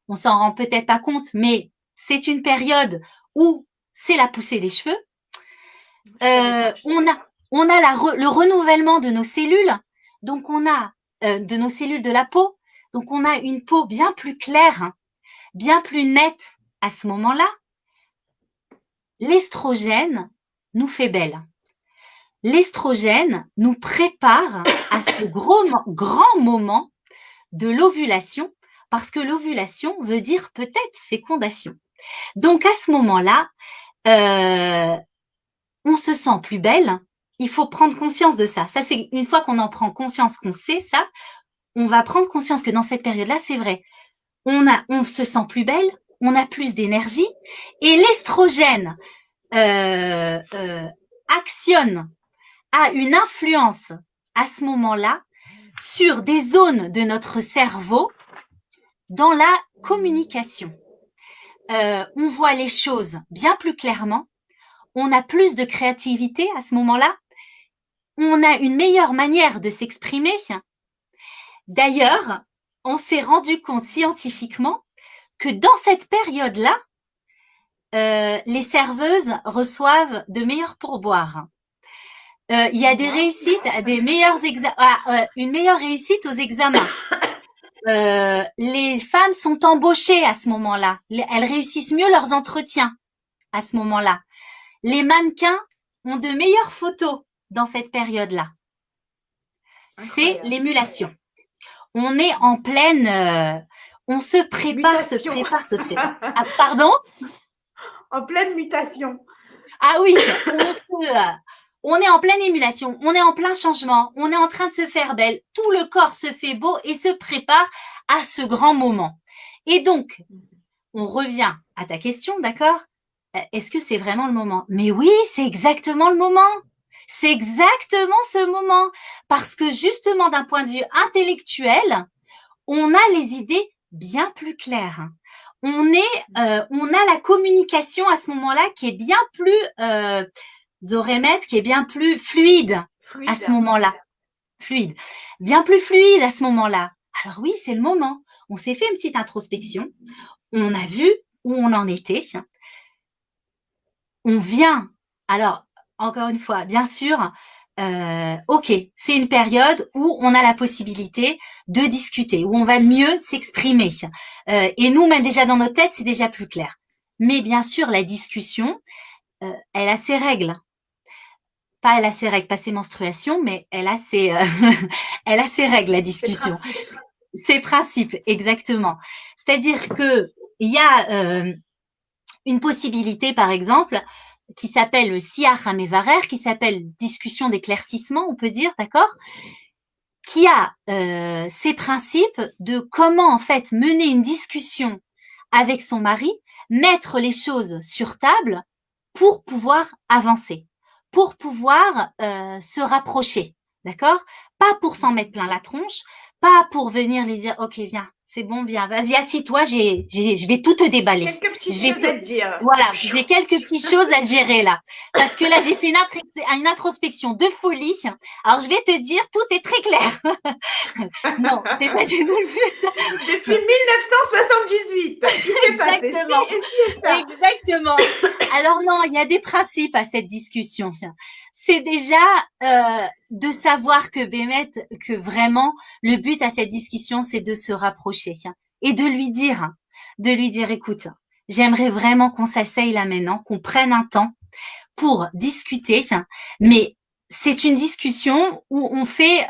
On s'en rend peut-être pas compte, mais c'est une période où c'est la poussée des cheveux. On a le renouvellement de nos cellules. Donc, on a de nos cellules de la peau. Donc, on a une peau bien plus claire, bien plus nette à ce moment-là. L'estrogène nous fait belle. L'estrogène nous prépare à ce grand moment de l'ovulation, parce que l'ovulation veut dire peut-être fécondation. Donc, à ce moment-là, on se sent plus belle. Il faut prendre conscience de ça. Ça, c'est une fois qu'on en prend conscience, qu'on sait ça, on va prendre conscience que dans cette période-là, c'est vrai. On se sent plus belle, on a plus d'énergie, et l'estrogène actionne, a une influence à ce moment-là sur des zones de notre cerveau dans la communication. On voit les choses bien plus clairement, on a plus de créativité à ce moment-là, on a une meilleure manière de s'exprimer. D'ailleurs, on s'est rendu compte scientifiquement que dans cette période-là, les serveuses reçoivent de meilleurs pourboires. Il y a des réussites, une meilleure réussite aux examens. Les femmes sont embauchées à ce moment-là. Elles réussissent mieux leurs entretiens à ce moment-là. Les mannequins ont de meilleures photos dans cette période-là. C'est l'émulation. On est en pleine... on se prépare, Ah, pardon? En pleine mutation. Ah oui, on est en pleine émulation, on est en plein changement, on est en train de se faire belle, tout le corps se fait beau et se prépare à ce grand moment. Et donc, on revient à ta question, d'accord? Est-ce que c'est vraiment le moment? Mais oui, c'est exactement le moment. C'est exactement ce moment. Parce que justement, d'un point de vue intellectuel, on a les idées bien plus claires. On a la communication à ce moment-là qui est bien plus zorémètre, qui est bien plus fluide à ce moment-là. Fluide. Bien plus fluide à ce moment-là. Alors oui, c'est le moment. On s'est fait une petite introspection. On a vu où on en était. On vient. Alors, encore une fois, bien sûr, ok, c'est une période où on a la possibilité de discuter, où on va mieux s'exprimer. Et nous, même déjà dans nos têtes, c'est déjà plus clair. Mais bien sûr, la discussion, elle a ses règles. Pas elle a ses règles, pas ses menstruations, mais elle a ses, elle a ses règles, la discussion. Ses principes, exactement. C'est-à-dire que il y a une possibilité, par exemple, qui s'appelle le Siach HaMevarer, qui s'appelle discussion d'éclaircissement, on peut dire, d'accord, qui a ces principes de comment en fait mener une discussion avec son mari, mettre les choses sur table pour pouvoir avancer, pour pouvoir se rapprocher, d'accord? Pas pour s'en mettre plein la tronche, pas pour venir lui dire ok viens, c'est bon, viens, vas-y assis-toi, je vais tout te déballer, Quelques je petites vais choses tout, à te dire. voilà, j'ai quelques petites choses à gérer là, parce que là j'ai fait une introspection de folie. Alors je vais te dire, tout est très clair. Non, c'est pas du tout le but. Depuis 1978, il s'est passé ci Exactement, et ci et ça. exactement. Alors non, il y a des principes à cette discussion. C'est déjà de savoir que Bémet, que vraiment le but à cette discussion, c'est de se rapprocher et de lui dire, écoute, j'aimerais vraiment qu'on s'asseye là maintenant, qu'on prenne un temps pour discuter, mais c'est une discussion où on fait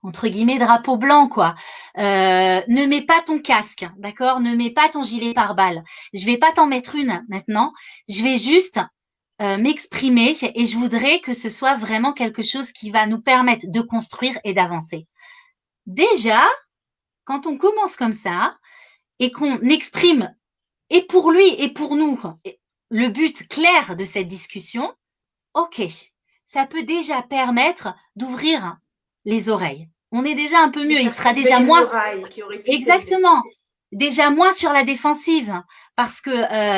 entre guillemets drapeau blanc quoi. Ne mets pas ton casque, d'accord? Ne mets pas ton gilet pare-balles. Je vais pas t'en mettre une maintenant. Je vais juste m'exprimer et je voudrais que ce soit vraiment quelque chose qui va nous permettre de construire et d'avancer. Déjà, quand on commence comme ça et qu'on exprime et pour lui et pour nous le but clair de cette discussion, ok, ça peut déjà permettre d'ouvrir les oreilles. On est déjà un peu De mieux. Il faire sera tomber déjà les moins, murailles qui auraient pu s'élever. exactement, déjà moins sur la défensive, parce que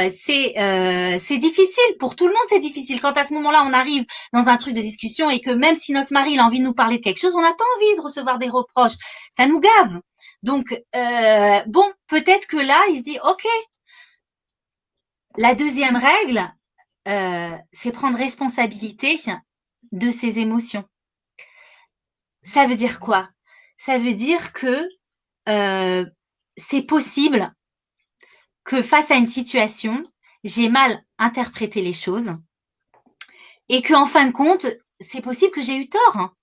c'est difficile pour tout le monde. C'est difficile quand à ce moment-là on arrive dans un truc de discussion et que même si notre mari il a envie de nous parler de quelque chose, on n'a pas envie de recevoir des reproches. Ça nous gave. Donc bon, peut-être que là il se dit ok. La deuxième règle, c'est prendre responsabilité de ses émotions. Ça veut dire quoi? Ça veut dire que euh, c'est possible que face à une situation, j'ai mal interprété les choses et que en fin de compte, c'est possible que j'ai eu tort.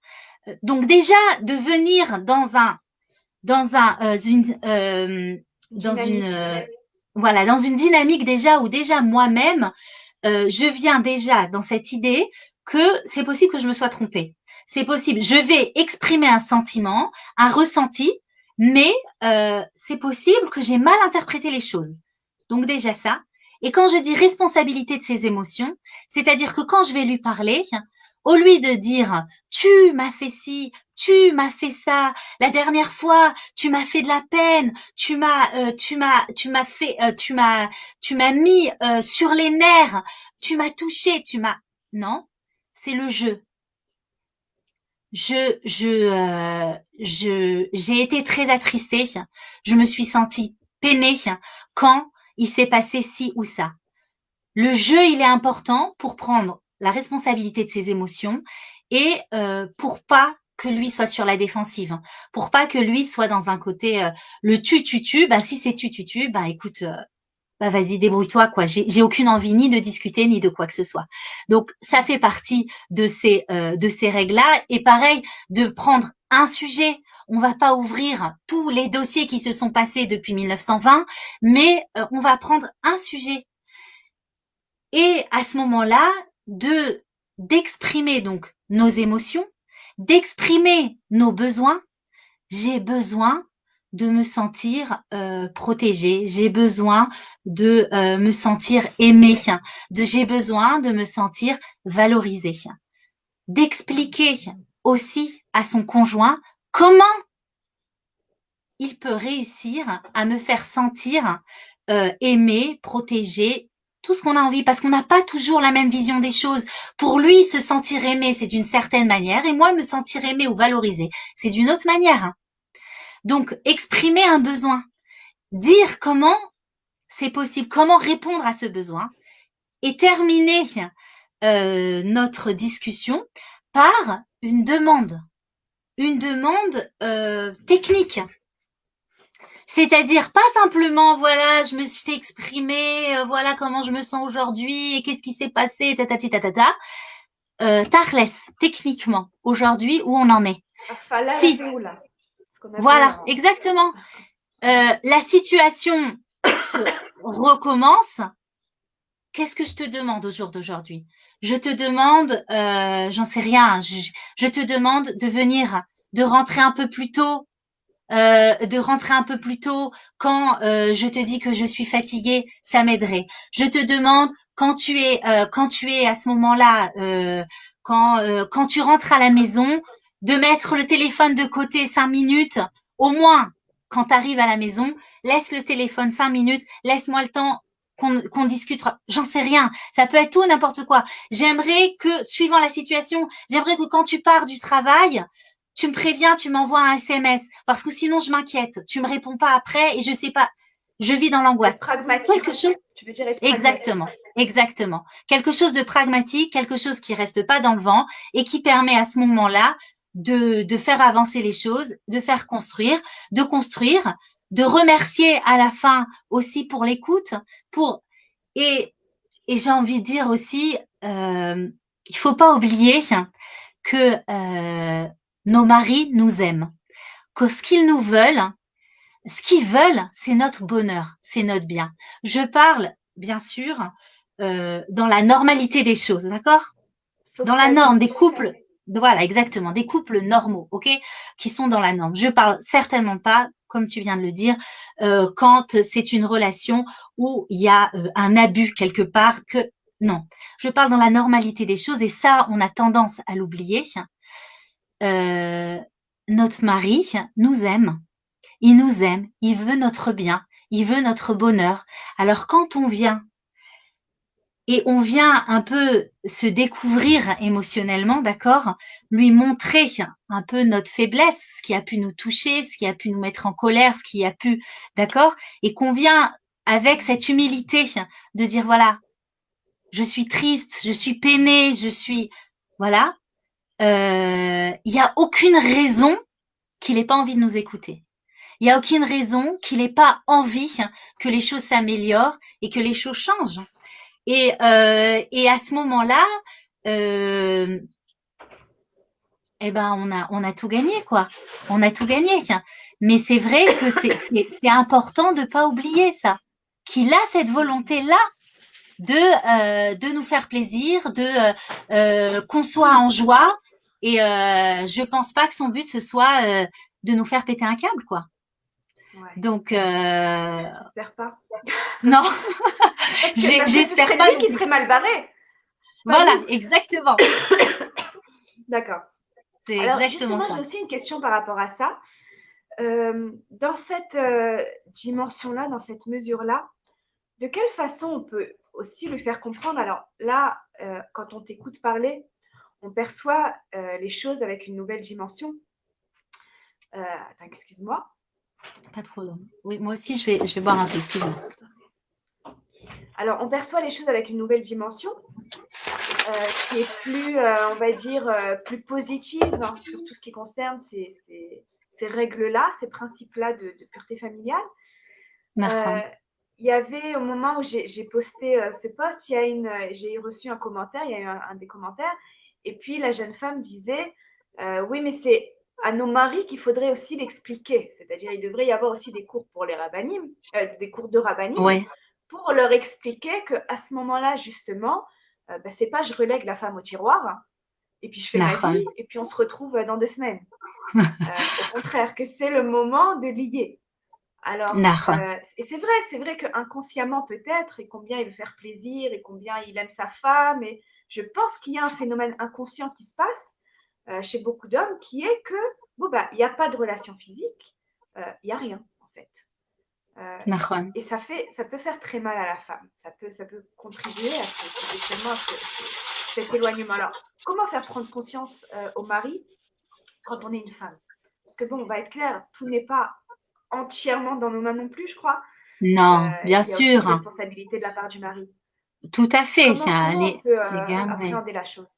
Donc déjà de venir dans un dans une Dynamique. voilà dans une dynamique déjà où déjà moi-même je viens déjà dans cette idée que c'est possible que je me sois trompée. C'est possible. Je vais exprimer un sentiment, un ressenti, mais c'est possible que j'ai mal interprété les choses. Donc déjà ça. Et quand je dis responsabilité de ses émotions, c'est-à-dire que quand je vais lui parler, au lieu de dire tu m'as fait ci, tu m'as fait ça, la dernière fois tu m'as fait de la peine, tu m'as mis sur les nerfs, tu m'as touché, non, c'est le jeu. J'ai été très attristée. Je me suis sentie peinée quand il s'est passé ci ou ça. Le jeu, il est important pour prendre la responsabilité de ses émotions et pour pas que lui soit sur la défensive, pour pas que lui soit dans un côté le tu. Bah si c'est tu, bah écoute, bah vas-y débrouille-toi quoi. J'ai aucune envie ni de discuter ni de quoi que ce soit. Donc ça fait partie de ces règles-là et pareil de prendre un sujet. On va pas ouvrir tous les dossiers qui se sont passés depuis 1920, mais on va prendre un sujet et à ce moment-là de d'exprimer donc nos émotions, d'exprimer nos besoins. J'ai besoin de me sentir protégée, j'ai besoin de me sentir aimée, j'ai besoin de me sentir valorisée, d'expliquer aussi à son conjoint comment il peut réussir à me faire sentir aimée, protégée, tout ce qu'on a envie, parce qu'on n'a pas toujours la même vision des choses. Pour lui, se sentir aimé, c'est d'une certaine manière, et moi, me sentir aimé ou valorisé, c'est d'une autre manière. Donc, exprimer un besoin, dire comment c'est possible, comment répondre à ce besoin, et terminer notre discussion par une demande technique. C'est-à-dire pas simplement, voilà, je me suis exprimée, voilà comment je me sens aujourd'hui, et qu'est-ce qui s'est passé, tatati tatata. Tachles, techniquement, aujourd'hui, où on en est. Afala la Si, féoula, ce qu'on appelle voilà, en... exactement. La situation se recommence. Qu'est-ce que je te demande au jour d'aujourd'hui? Je te demande, j'en sais rien, je te demande de venir, de rentrer un peu plus tôt, quand je te dis que je suis fatiguée, ça m'aiderait. Je te demande quand tu es à ce moment-là, quand tu rentres à la maison, de mettre le téléphone de côté 5 minutes, au moins quand tu arrives à la maison, laisse le téléphone 5 minutes, laisse-moi le temps qu'on discute. J'en sais rien. Ça peut être tout n'importe quoi. J'aimerais que, suivant la situation, j'aimerais que quand tu pars du travail, tu me préviens, tu m'envoies un SMS parce que sinon je m'inquiète. Tu me réponds pas après et je sais pas. Je vis dans Être l'angoisse. Quelque pragmatique. chose, Tu veux dire être pragmatique. exactement, exactement. Quelque chose de pragmatique, quelque chose qui reste pas dans le vent et qui permet à ce moment-là de faire avancer les choses, de faire construire, de remercier à la fin aussi pour l'écoute, pour et j'ai envie de dire aussi, il faut pas oublier que nos maris nous aiment, que ce qu'ils veulent, c'est notre bonheur, c'est notre bien. Je parle, bien sûr, dans la normalité des choses, d'accord? Sauf Dans la ta vie. norme des couples, voilà, exactement, des couples normaux, ok, qui sont dans la norme. Je parle certainement pas, comme tu viens de le dire, quand c'est une relation où il y a un abus quelque part, que non. Je parle dans la normalité des choses et ça, on a tendance à l'oublier. Euh, Notre mari nous aime, il veut notre bien, il veut notre bonheur. Alors quand on vient et on vient un peu se découvrir émotionnellement, d'accord, lui montrer un peu notre faiblesse, ce qui a pu nous toucher, ce qui a pu nous mettre en colère, ce qui a pu, d'accord, et qu'on vient avec cette humilité de dire voilà, je suis triste, je suis peinée, je suis, voilà, il n'y a aucune raison qu'il n'ait pas envie de nous écouter. Il n'y a aucune raison qu'il n'ait pas envie que les choses s'améliorent et que les choses changent. Et à ce moment-là, euh, eh ben on a tout gagné quoi. On a tout gagné. Mais c'est vrai que c'est important de pas oublier ça. Qu'il a cette volonté-là de nous faire plaisir, qu'on soit en joie. Et je pense pas que son but ce soit de nous faire péter un câble quoi. Ouais. Donc J'espère pas. non, Parce que ce j'espère serait pas lui non qui plus. serait mal barré, pas Voilà, vous. exactement. D'accord. C'est Alors exactement justement, j'ai ça. aussi une question par rapport à ça. Dans cette dimension-là, dans cette mesure-là, de quelle façon on peut aussi lui faire comprendre? Alors là, quand on t'écoute parler, on perçoit les choses avec une nouvelle dimension. Attends, excuse-moi. Pas de problème. Oui, moi aussi, je vais boire un peu, excuse-moi. Alors, on perçoit les choses avec une nouvelle dimension qui est plus, on va dire, plus positive hein, sur tout ce qui concerne ces règles-là, ces principes-là de pureté familiale. Euh, Nahon. il y avait au moment où j'ai posté ce post, j'ai reçu un commentaire, il y a eu un des commentaires, et puis la jeune femme disait oui, mais c'est à nos maris qu'il faudrait aussi l'expliquer, c'est-à-dire il devrait y avoir aussi des cours pour les rabbinim, des cours de rabbinim, Ouais, pour leur expliquer qu'à ce moment-là, justement, c'est pas je relègue la femme au tiroir, et puis je fais ma vie, Nahon. et puis on se retrouve dans 2 semaines. Au contraire, que c'est le moment de lier. Alors, Nahon. et c'est vrai qu'inconsciemment peut-être, et combien il veut faire plaisir, et combien il aime sa femme, et je pense qu'il y a un phénomène inconscient qui se passe chez beaucoup d'hommes, qui est que, bon, bah, il n'y a pas de relation physique, il n'y a rien, en fait. Euh, Nahon. et ça peut faire très mal à la femme. Ça peut contribuer à cet éloignement, cet éloignement. Alors, comment faire prendre conscience au mari quand on est une femme? Parce que bon, on va être clair, tout n'est pas entièrement dans nos mains non plus, je crois. Non, bien Il y a aussi une sûr. responsabilité de la part du mari. Tout à fait. Comment on peut Les gammes, oui. appréhender la chose?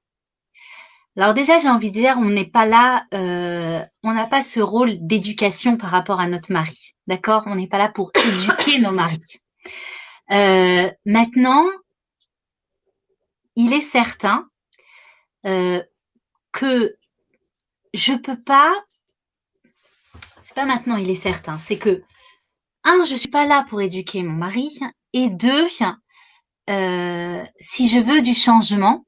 Alors déjà, j'ai envie de dire, on n'est pas là, on n'a pas ce rôle d'éducation par rapport à notre mari, d'accord? On n'est pas là pour éduquer nos maris. Maintenant, il est certain que je peux pas. C'est pas maintenant, il est certain. C'est que je suis pas là pour éduquer mon mari, et deux, si je veux du changement,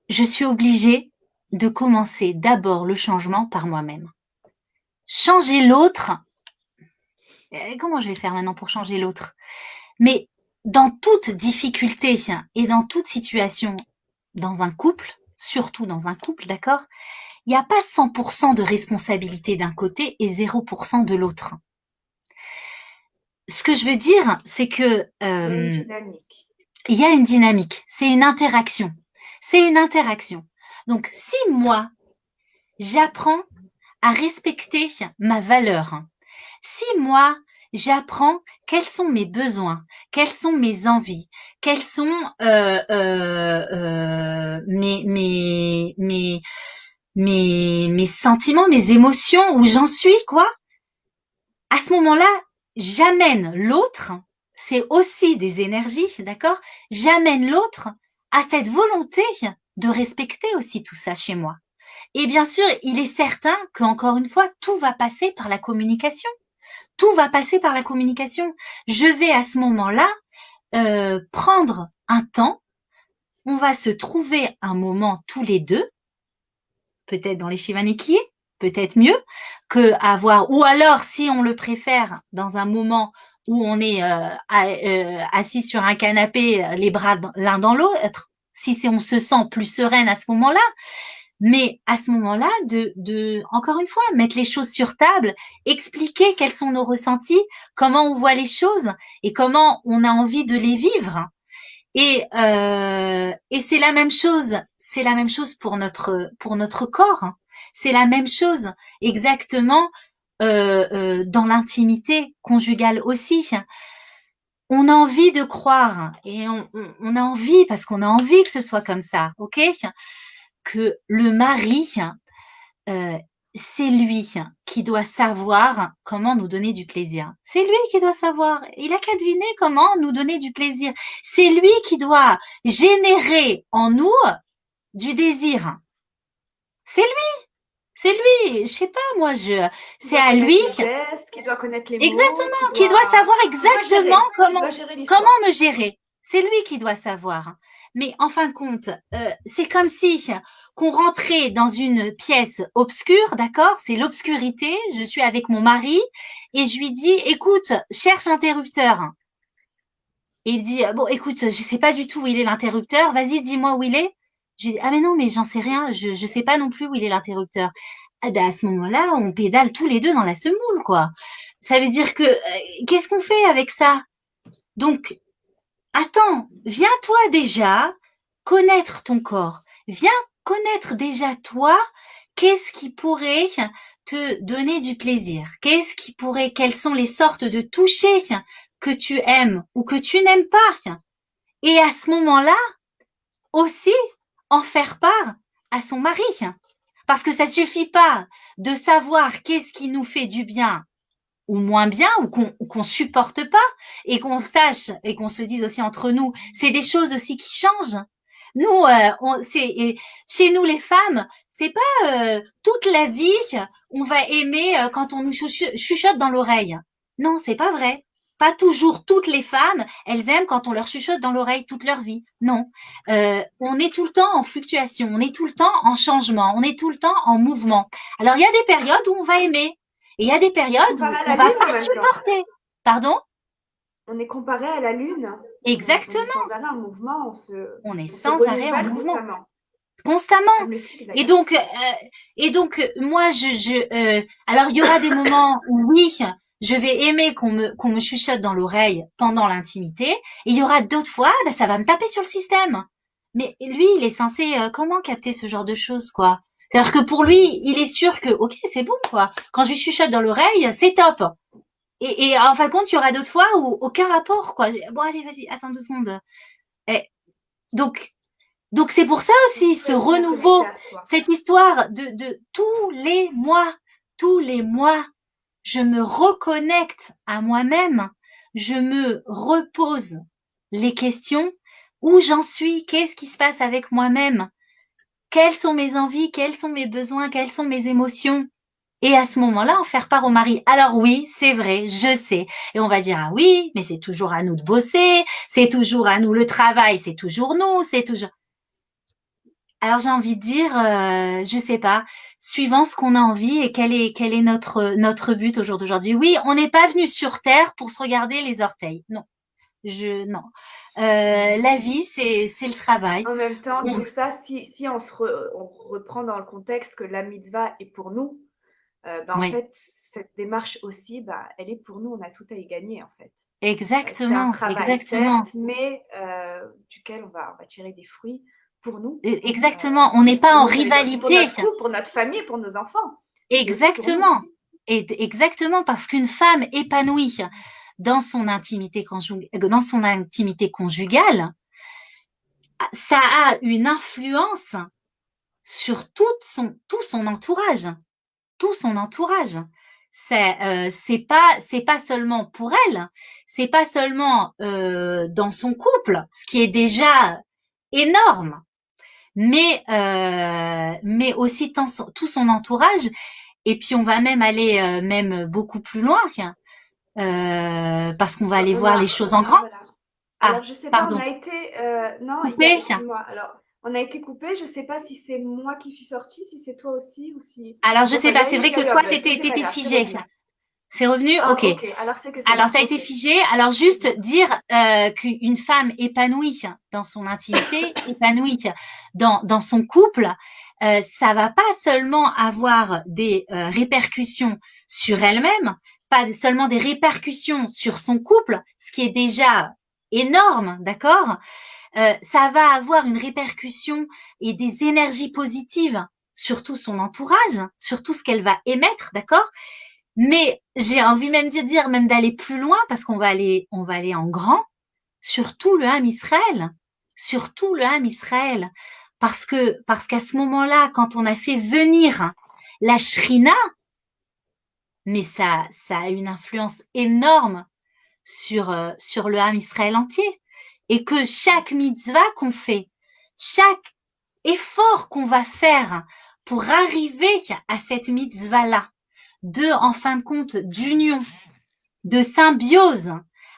je suis obligée de commencer d'abord le changement par moi-même. Changer l'autre, comment je vais faire maintenant pour changer l'autre? Mais dans toute difficulté et dans toute situation, dans un couple, surtout dans un couple, d'accord, il n'y a pas 100% de responsabilité d'un côté et 0% de l'autre. Ce que je veux dire, c'est que Il y a une dynamique. il y a une dynamique, c'est une interaction. C'est une interaction. Donc, si moi, j'apprends à respecter ma valeur, si moi, j'apprends quels sont mes besoins, quelles sont mes envies, quels sont mes sentiments, mes émotions, où j'en suis, quoi, à ce moment-là, j'amène l'autre, c'est aussi des énergies, d'accord? J'amène l'autre à cette volonté de respecter aussi tout ça chez moi. Et bien sûr, il est certain qu'encore une fois, tout va passer par la communication. Tout va passer par la communication. Je vais à ce moment-là prendre un temps. On va se trouver un moment tous les deux, peut-être dans les Shivanikis, peut-être mieux que avoir, ou alors si on le préfère, dans un moment où on est assis sur un canapé, les bras l'un dans l'autre, si on se sent plus sereine à ce moment-là. Mais à ce moment-là, encore une fois, mettre les choses sur table, expliquer quels sont nos ressentis, comment on voit les choses et comment on a envie de les vivre. Et c'est la même chose pour notre corps. C'est la même chose exactement dans l'intimité conjugale aussi. On a envie de croire et on a envie, parce qu'on a envie que ce soit comme ça, ok? Que le mari, euh, c'est lui qui doit savoir comment nous donner du plaisir. C'est lui qui doit savoir. Il a qu'à deviner comment nous donner du plaisir. C'est lui qui doit générer en nous du désir. C'est lui. C'est lui. Je sais pas, moi, Qui c'est doit à connaître lui. les gestes, qui doit connaître les mots, Exactement, qui doit savoir qui doit exactement gérer, qui doit gérer comment l'histoire. me gérer. C'est lui qui doit savoir. Mais en fin de compte, c'est comme si qu'on rentrait dans une pièce obscure, d'accord? C'est l'obscurité. Je suis avec mon mari et je lui dis, écoute, cherche l'interrupteur. Et il dit, bon, écoute, je sais pas du tout où il est l'interrupteur. Vas-y, dis-moi où il est. Je lui dis, ah mais non, mais j'en sais rien. Je sais pas non plus où il est l'interrupteur. Ah ben à ce moment-là, on pédale tous les deux dans la semoule, quoi. Ça veut dire que qu'est-ce qu'on fait avec ça? Donc, attends, viens toi déjà connaître ton corps. Viens connaître déjà toi, qu'est-ce qui pourrait te donner du plaisir? Quelles sont les sortes de toucher que tu aimes ou que tu n'aimes pas? Et à ce moment-là, aussi en faire part à son mari. Parce que ça suffit pas de savoir qu'est-ce qui nous fait du bien ou moins bien, ou qu'on supporte pas, et qu'on sache, et qu'on se le dise aussi entre nous, c'est des choses aussi qui changent. Nous, chez nous les femmes, c'est pas toute la vie on va aimer quand on nous chuchote dans l'oreille. Non, c'est pas vrai. Pas toujours toutes les femmes, elles aiment quand on leur chuchote dans l'oreille toute leur vie. Non, on est tout le temps en fluctuation, on est tout le temps en changement, on est tout le temps en mouvement. Alors il y a des périodes où on va aimer, et il y a des On est périodes comparé où à on la va lune pas en même temps. supporter. Pardon? On est comparé à la lune. On est Exactement. sans arrêt en mouvement, On est on se sans arrêt en renouvelle mouvement, constamment, constamment. comme le cycle Et d'ailleurs. donc, moi, alors il y aura des moments où oui, je vais aimer qu'on me chuchote dans l'oreille pendant l'intimité, et il y aura d'autres fois, ben, ça va me taper sur le système. Mais lui, il est censé comment capter ce genre de choses, quoi? C'est-à-dire que pour lui, il est sûr que, ok, c'est bon, quoi. Quand je lui chuchote dans l'oreille, c'est top. Et en fin de compte, il y aura d'autres fois où aucun rapport, quoi. Bon, allez, vas-y, attends 2 secondes. Et donc, Donc c'est pour ça aussi ce Être bien connecté renouveau, à soi. cette histoire de tous les mois, je me reconnecte à moi-même, je me repose les questions, où j'en suis, qu'est-ce qui se passe avec moi-même, quelles sont mes envies, quels sont mes besoins, quelles sont mes émotions. Et à ce moment-là, en faire part au mari. Alors oui, c'est vrai, je sais. Et on va dire, ah oui, mais c'est toujours à nous de bosser, c'est toujours à nous le travail, c'est toujours nous, c'est toujours. Alors j'ai envie de dire, je sais pas, suivant ce qu'on a envie et quel est notre but au jour d'aujourd'hui. Oui, on n'est pas venu sur Terre pour se regarder les orteils. Non, non. La vie, c'est le travail. En même temps, On- tout ça, si on reprend dans le contexte que la mitzvah est pour nous, bah, en oui, fait, cette démarche aussi, bah, elle est pour nous, on a tout à y gagner en fait. C'est un exactement, travail, exactement, certes, mais duquel on va tirer des fruits pour nous, exactement. On n'est pas pour en nous, mais aussi pour rivalité. notre couple, pour notre famille, pour nos enfants. C'est aussi pour nous. Exactement. Et exactement parce qu'une femme épanouie dans son intimité conjugale, ça a une influence sur tout son entourage, tout son entourage. C'est pas seulement pour elle, c'est pas seulement dans son couple, ce qui est déjà énorme, mais aussi tout son entourage. Et puis on va même aller même beaucoup plus loin, parce qu'on va aller voir les choses en grand. Voilà. Ah, Alors, je sais pas, on pardon, a été, non, coupé. excuse-moi. Alors, on a été coupé. Je sais pas si c'est moi qui suis sortie, si c'est toi aussi, ou si. Alors je Bon, sais enfin, pas, c'est vrai il y que a eu un toi bug, mais c'est pas t'étais grave, c'est figé. revenu. C'est revenu? Ok. Ah, ok. Alors c'est que c'est Alors, moi. tu as été Ok. figé. Alors, juste Excuse-moi. dire qu'une femme épanouie dans son intimité, épanouie dans son couple, ça va pas seulement avoir des répercussions sur elle-même, pas seulement des répercussions sur son couple, ce qui est déjà énorme, d'accord? Ça va avoir une répercussion et des énergies positives sur tout son entourage, sur tout ce qu'elle va émettre, d'accord? Mais j'ai envie même de dire, même d'aller plus loin, parce on va aller en grand, sur tout le Ham Israël, sur tout le Ham Israël, parce qu'à ce moment-là, quand on a fait venir la Shrina, mais ça a une influence énorme sur le Ham Israël entier, et que chaque mitzvah qu'on fait, chaque effort qu'on va faire pour arriver à cette mitzvah-là, en fin de compte, d'union, de symbiose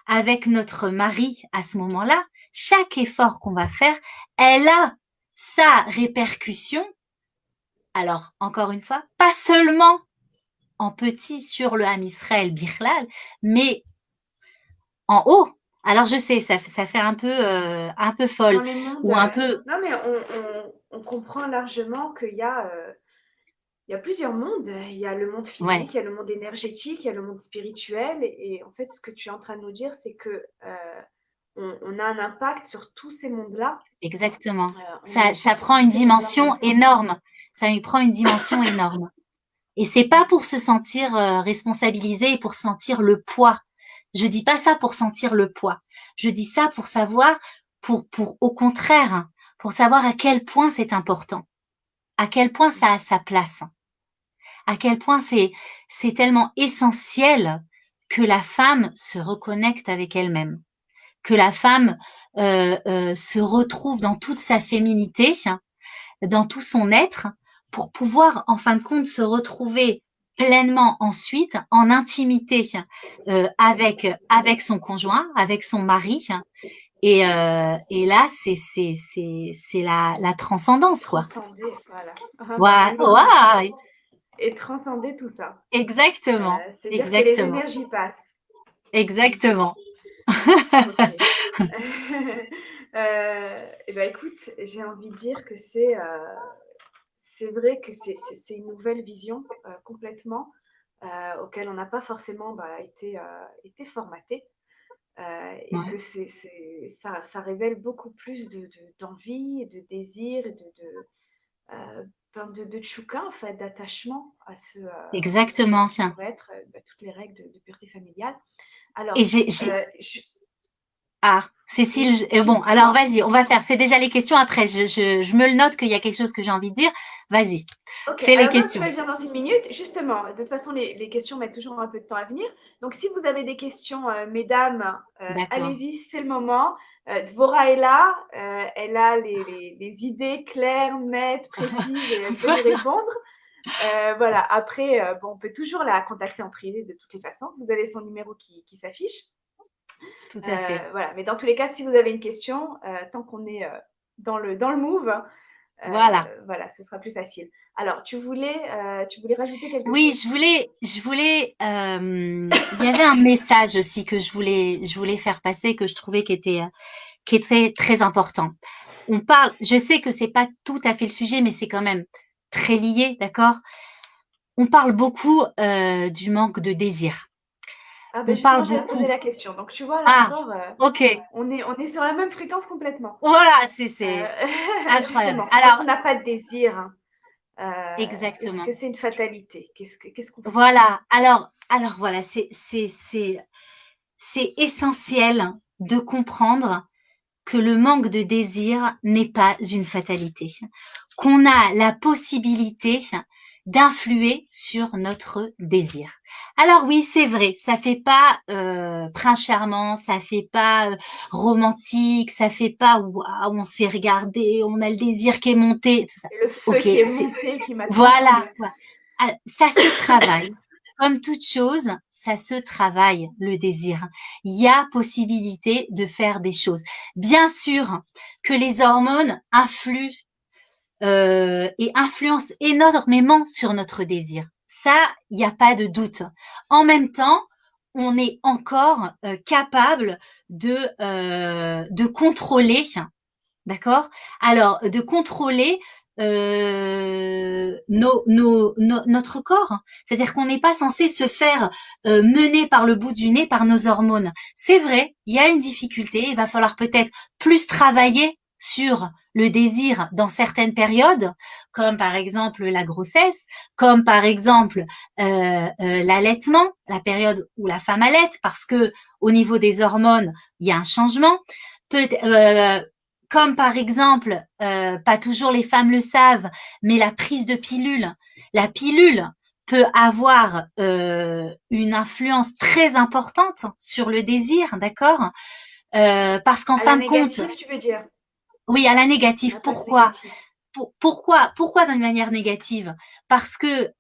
avec notre mari à ce moment-là, chaque effort qu'on va faire, elle a sa répercussion. Alors, encore une fois, pas seulement en petit sur le Ham Israël Birlal, mais en haut. Alors, je sais, ça fait un peu Dans folle les mondes. ou un peu, Non, mais on comprend largement qu'il y a plusieurs mondes. Il y a le monde ouais, physique, il y a le monde énergétique, il y a le monde spirituel. Et en fait, ce que tu es en train de nous dire, c'est que on a un impact sur tous ces mondes-là. exactement. On agit Ça sur prend tous une ces mondes-là en même dimension temps. énorme. Ça lui prend une dimension énorme. Et c'est pas pour se sentir responsabilisé et pour sentir le poids. Je dis pas ça pour sentir le poids. Je dis ça pour savoir, au contraire, hein, pour savoir à quel point c'est important, à quel point ça a sa place, à quel point c'est tellement essentiel que la femme se reconnecte avec elle-même, que la femme se retrouve dans toute sa féminité, dans tout son être, pour pouvoir, en fin de compte, se retrouver pleinement ensuite en intimité avec son conjoint, avec son mari. Et là, c'est la Et transcendance, quoi. transcender, voilà. Ah, bah, Ouais, le mot est dit. ouais, Et transcender tout ça. exactement, C'est dire que les exactement, énergies passent. exactement. Ok. Et ben écoute, j'ai envie de dire que c'est vrai que c'est une nouvelle vision complètement auquel on n'a pas forcément bah, été formaté et Ouais. que ça révèle beaucoup plus d'envie, de désir et euh, de tchouka, en fait, d'attachement à Exactement, ce que tiens. pourraient être bah, toutes les règles de pureté familiale. Et Alors, j'ai, je, Ah, Cécile, bon, alors Dis-moi. vas-y, on va faire. C'est déjà les questions après. Je me le note qu'il y a quelque chose que j'ai envie de dire. Vas-y, Ok, fais les alors non, tu questions. vas le dire dans une minute. Justement, de toute façon, les questions mettent toujours un peu de temps à venir. Donc, si vous avez des questions, mesdames, D'accord. allez-y, c'est le moment. Dvora est là, elle a les idées claires, nettes, précises, et elle peut vous Voilà, répondre. Voilà, après, bon, on peut toujours la contacter en privé de toutes les façons. Vous avez son numéro qui s'affiche. tout à fait. Voilà, mais dans tous les cas, si vous avez une question, tant qu'on est dans le move, Voilà. voilà, ce sera plus facile. Alors, tu voulais rajouter quelque Oui, chose? il y avait un message aussi que je voulais faire passer, que je trouvais qui était très important. On parle, je sais que c'est pas tout à fait le sujet, mais c'est quand même très lié, d'accord? On parle beaucoup du manque de désir. Ah ben On parle justement, j'allais te poser beaucoup. la question. Donc tu vois, là Ah, encore, ok. on est sur la même fréquence complètement. Voilà, c'est incroyable. Justement, quand on Alors, n'a pas de désir, est-ce exactement. que c'est une fatalité? Qu'est-ce qu'on fait? Voilà. Alors voilà, c'est essentiel de comprendre que le manque de désir n'est pas une fatalité, qu'on a la possibilité d'influer sur notre désir. Alors oui, c'est vrai, ça fait pas prince charmant, ça fait pas romantique, ça fait pas waouh, on s'est regardé, on a le désir qui est monté, tout ça. Et le feu Ok, qui est c'est monté, qui m'a voilà, transcendé. voilà. Ah, ça se travaille. Comme toute chose, ça se travaille, le désir. Il y a possibilité de faire des choses. Bien sûr que les hormones influent et influencent énormément sur notre désir. Ça, il n'y a pas de doute. En même temps, on est encore capable de contrôler. D'accord? Alors, de contrôler notre corps. C'est-à-dire qu'on n'est pas censé se faire mener par le bout du nez par nos hormones. C'est vrai, il y a une difficulté. Il va falloir peut-être plus travailler sur le désir dans certaines périodes, comme par exemple la grossesse, comme par exemple l'allaitement, la période où la femme allaite, parce que au niveau des hormones, il y a un changement. Peut, comme par exemple, pas toujours les femmes le savent, mais la prise de pilule. La pilule peut avoir une influence très importante sur le désir, d'accord? Parce qu'en À la fin de compte, négative, tu veux dire? oui, à la Un négative. impact Pourquoi? négatif. Pourquoi d'une manière négative? Parce que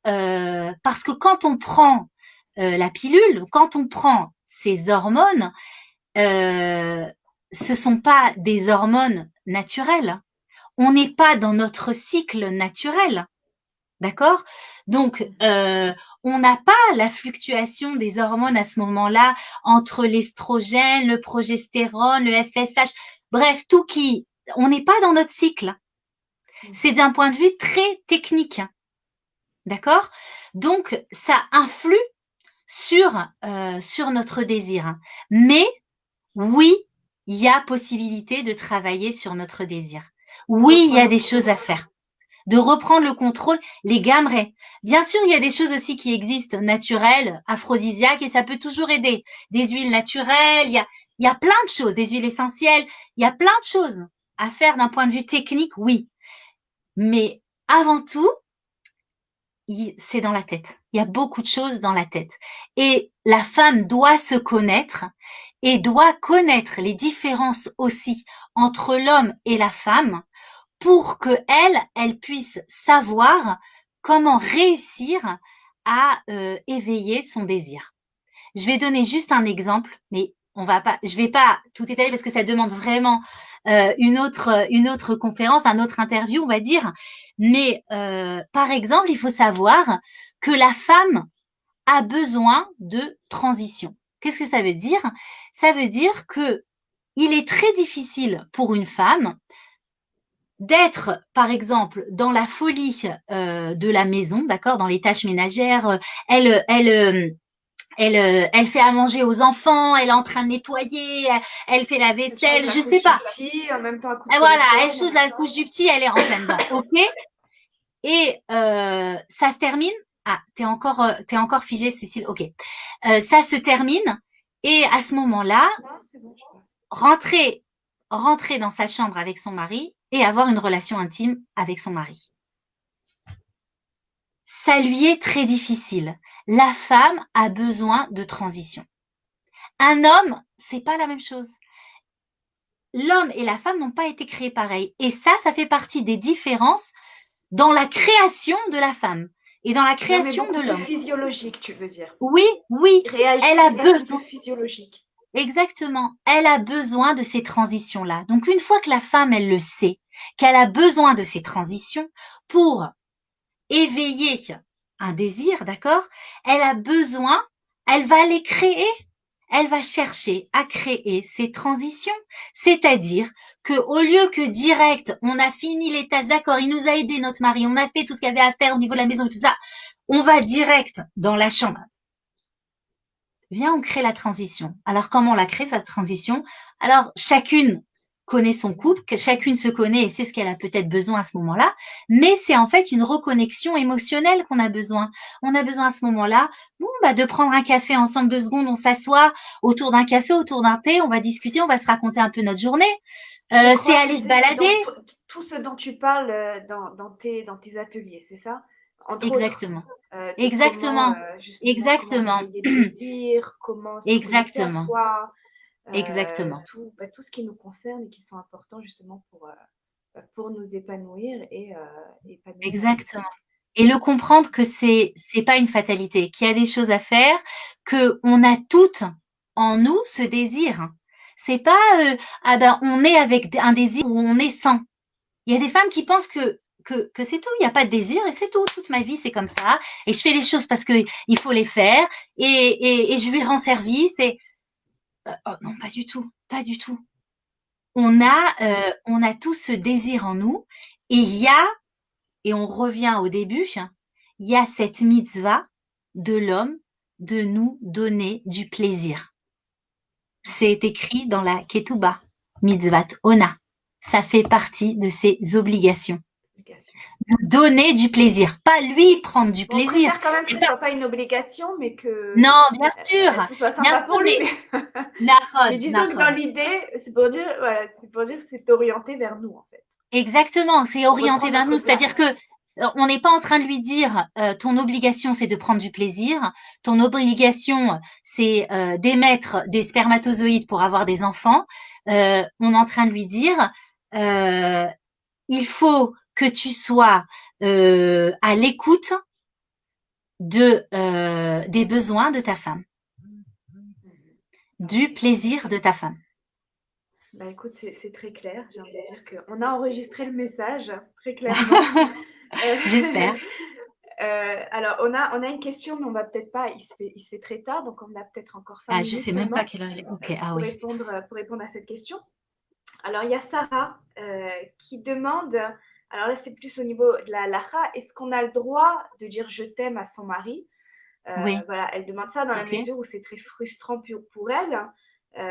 quand on prend la pilule, quand on prend ces hormones, euh, ce sont pas des hormones naturelles. On n'est pas dans notre cycle naturel, d'accord? Donc, on n'a pas la fluctuation des hormones à ce moment-là entre l'estrogène, le progestérone, le FSH, bref, tout qui, on n'est pas dans notre cycle. C'est d'un point de vue très technique, d'accord? Donc, ça influe sur notre désir. Mais oui, il y a possibilité de travailler sur notre désir. De Oui, il y reprendre a le des choses à contrôle. faire. De reprendre le contrôle, les gammerais. Bien sûr, il y a des choses aussi qui existent, naturelles, aphrodisiaques, et ça peut toujours aider. Des huiles naturelles, il y a plein de choses, des huiles essentielles, il y a plein de choses à faire d'un point de vue technique, oui. Mais avant tout, c'est dans la tête. Il y a beaucoup de choses dans la tête. Et la femme doit se connaître et doit connaître les différences aussi entre l'homme et la femme pour que elle puisse savoir comment réussir à éveiller son désir. Je vais donner juste un exemple, mais on va pas, je vais pas tout étaler parce que ça demande vraiment une autre conférence, un autre interview, on va dire. Mais par exemple, il faut savoir que la femme a besoin de transition. Qu'est-ce que ça veut dire? Ça veut dire que il est très difficile pour une femme d'être, par exemple, dans la folie de la maison, d'accord, dans les tâches ménagères, elle, elle, elle fait à manger aux enfants, elle est en train de nettoyer, elle fait la Elle change vaisselle, la je sais couche du pas. petit, en même temps elle coupe Et le voilà, elle téléphone. chose la couche du petit, elle est en plein dedans, ok? Et ça se termine. Ah, t'es encore figée, Cécile. Ok. Ça se termine et à ce moment-là, Non, c'est bon, je pense. rentrer dans sa chambre avec son mari et avoir une relation intime avec son mari. Ça lui est très difficile. La femme a besoin de transition. Un homme, c'est pas la même chose. L'homme et la femme n'ont pas été créés pareils. Et ça fait partie des différences dans la création de la femme et dans la création de l'homme. Physiologique, tu veux dire. Oui, elle a besoin. Physiologique. Exactement. Elle a besoin de ces transitions-là. Donc, une fois que la femme, elle le sait, qu'elle a besoin de ces transitions pour éveiller un désir, d'accord? Elle a besoin, elle va les créer. Elle va chercher à créer ces transitions. C'est-à-dire que au lieu que direct, on a fini les tâches, d'accord, il nous a aidé, notre mari, on a fait tout ce qu'il y avait à faire au niveau de la maison et tout ça, on va direct dans la chambre. Viens, on crée la transition. Alors, comment on la crée, cette transition? Alors, chacune connaît son couple, chacune se connaît et sait ce qu'elle a peut-être besoin à ce moment-là, mais c'est en fait une reconnexion émotionnelle qu'on a besoin. On a besoin à ce moment-là, de prendre un café ensemble 2 secondes, on s'assoit autour d'un café, autour d'un thé, on va discuter, on va se raconter un peu notre journée. C'est aller se balader. Tout ce dont tu parles dans tes ateliers, c'est ça? Entre Exactement. autres, Exactement. Exactement. Comment éveiller le désir, comment se connecter à soi. Exactement. Tout ce qui nous concerne et qui sont importants justement pour nous épanouir et épanouir. Exactement. Et le comprendre que c'est pas une fatalité, qu'il y a des choses à faire, que on a toutes en nous ce désir. C'est pas on est avec un désir ou on est sans. Il y a des femmes qui pensent que c'est tout, il n'y a pas de désir et c'est tout. Toute ma vie c'est comme ça et je fais les choses parce que il faut les faire et je lui rends service et oh non, pas du tout, pas du tout. On a tout ce désir en nous et il y a, et on revient au début, il y a cette mitzvah de l'homme de nous donner du plaisir. C'est écrit dans la Ketouba, mitzvat ona. Ça fait partie de ses obligations. Nous donner du plaisir, pas lui prendre du plaisir. On préfère quand même que ce ne soit pas une obligation, mais que non, bien sûr, ce soit sympa pour lui. Mais disons que dans l'idée, c'est pour dire que c'est orienté vers nous en fait. Exactement, c'est orienté vers nous, c'est-à-dire que on n'est pas en train de lui dire ton obligation c'est de prendre du plaisir, ton obligation c'est d'émettre des spermatozoïdes pour avoir des enfants. On est en train de lui dire il faut que tu sois à l'écoute des besoins de ta femme, du plaisir de ta femme. Bah écoute, c'est très clair. J'ai envie de dire qu'on a enregistré le message très clairement. J'espère. Alors, on a une question, mais on va peut-être pas. Il se fait très tard, donc on a peut-être encore 5 minutes. Je sais même pas quelle heure il est. Ok, pour répondre à cette question. Alors, il y a Sarah qui demande. Alors là, c'est plus au niveau de la halakha. Est-ce qu'on a le droit de dire je t'aime à son mari? Oui. Voilà, elle demande ça dans la mesure où c'est très frustrant pour elle.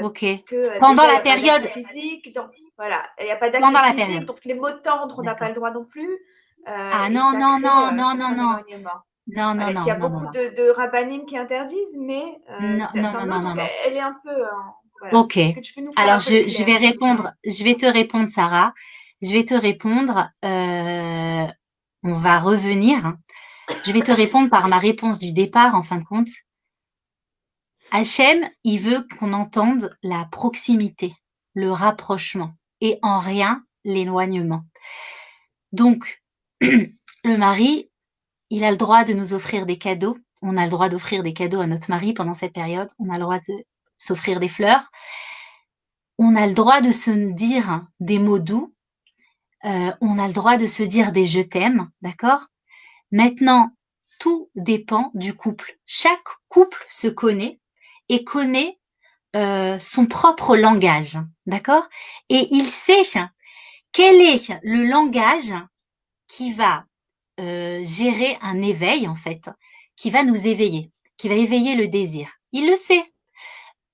Ok. Puisque, pendant la période physique, donc voilà, il n'y a pas d'acte physique, donc les mots tendres, on n'a pas le droit non plus. Non. Il y a beaucoup de rabbinim qui interdisent, mais non. elle est un peu. Voilà. Ok. Alors je vais répondre. Je vais te répondre, Sarah. Je vais te répondre. On va revenir. Je vais te répondre par ma réponse du départ, en fin de compte. Hachem, il veut qu'on entende la proximité, le rapprochement, et en rien l'éloignement. Donc, le mari, il a le droit de nous offrir des cadeaux. On a le droit d'offrir des cadeaux à notre mari pendant cette période. On a le droit de s'offrir des fleurs. On a le droit de se dire des mots doux. On a le droit de se dire des je t'aime, d'accord? Maintenant, tout dépend du couple. Chaque couple se connaît et connaît son propre langage, d'accord? Et il sait quel est le langage qui va gérer un éveil, en fait, qui va nous éveiller, qui va éveiller le désir. Il le sait.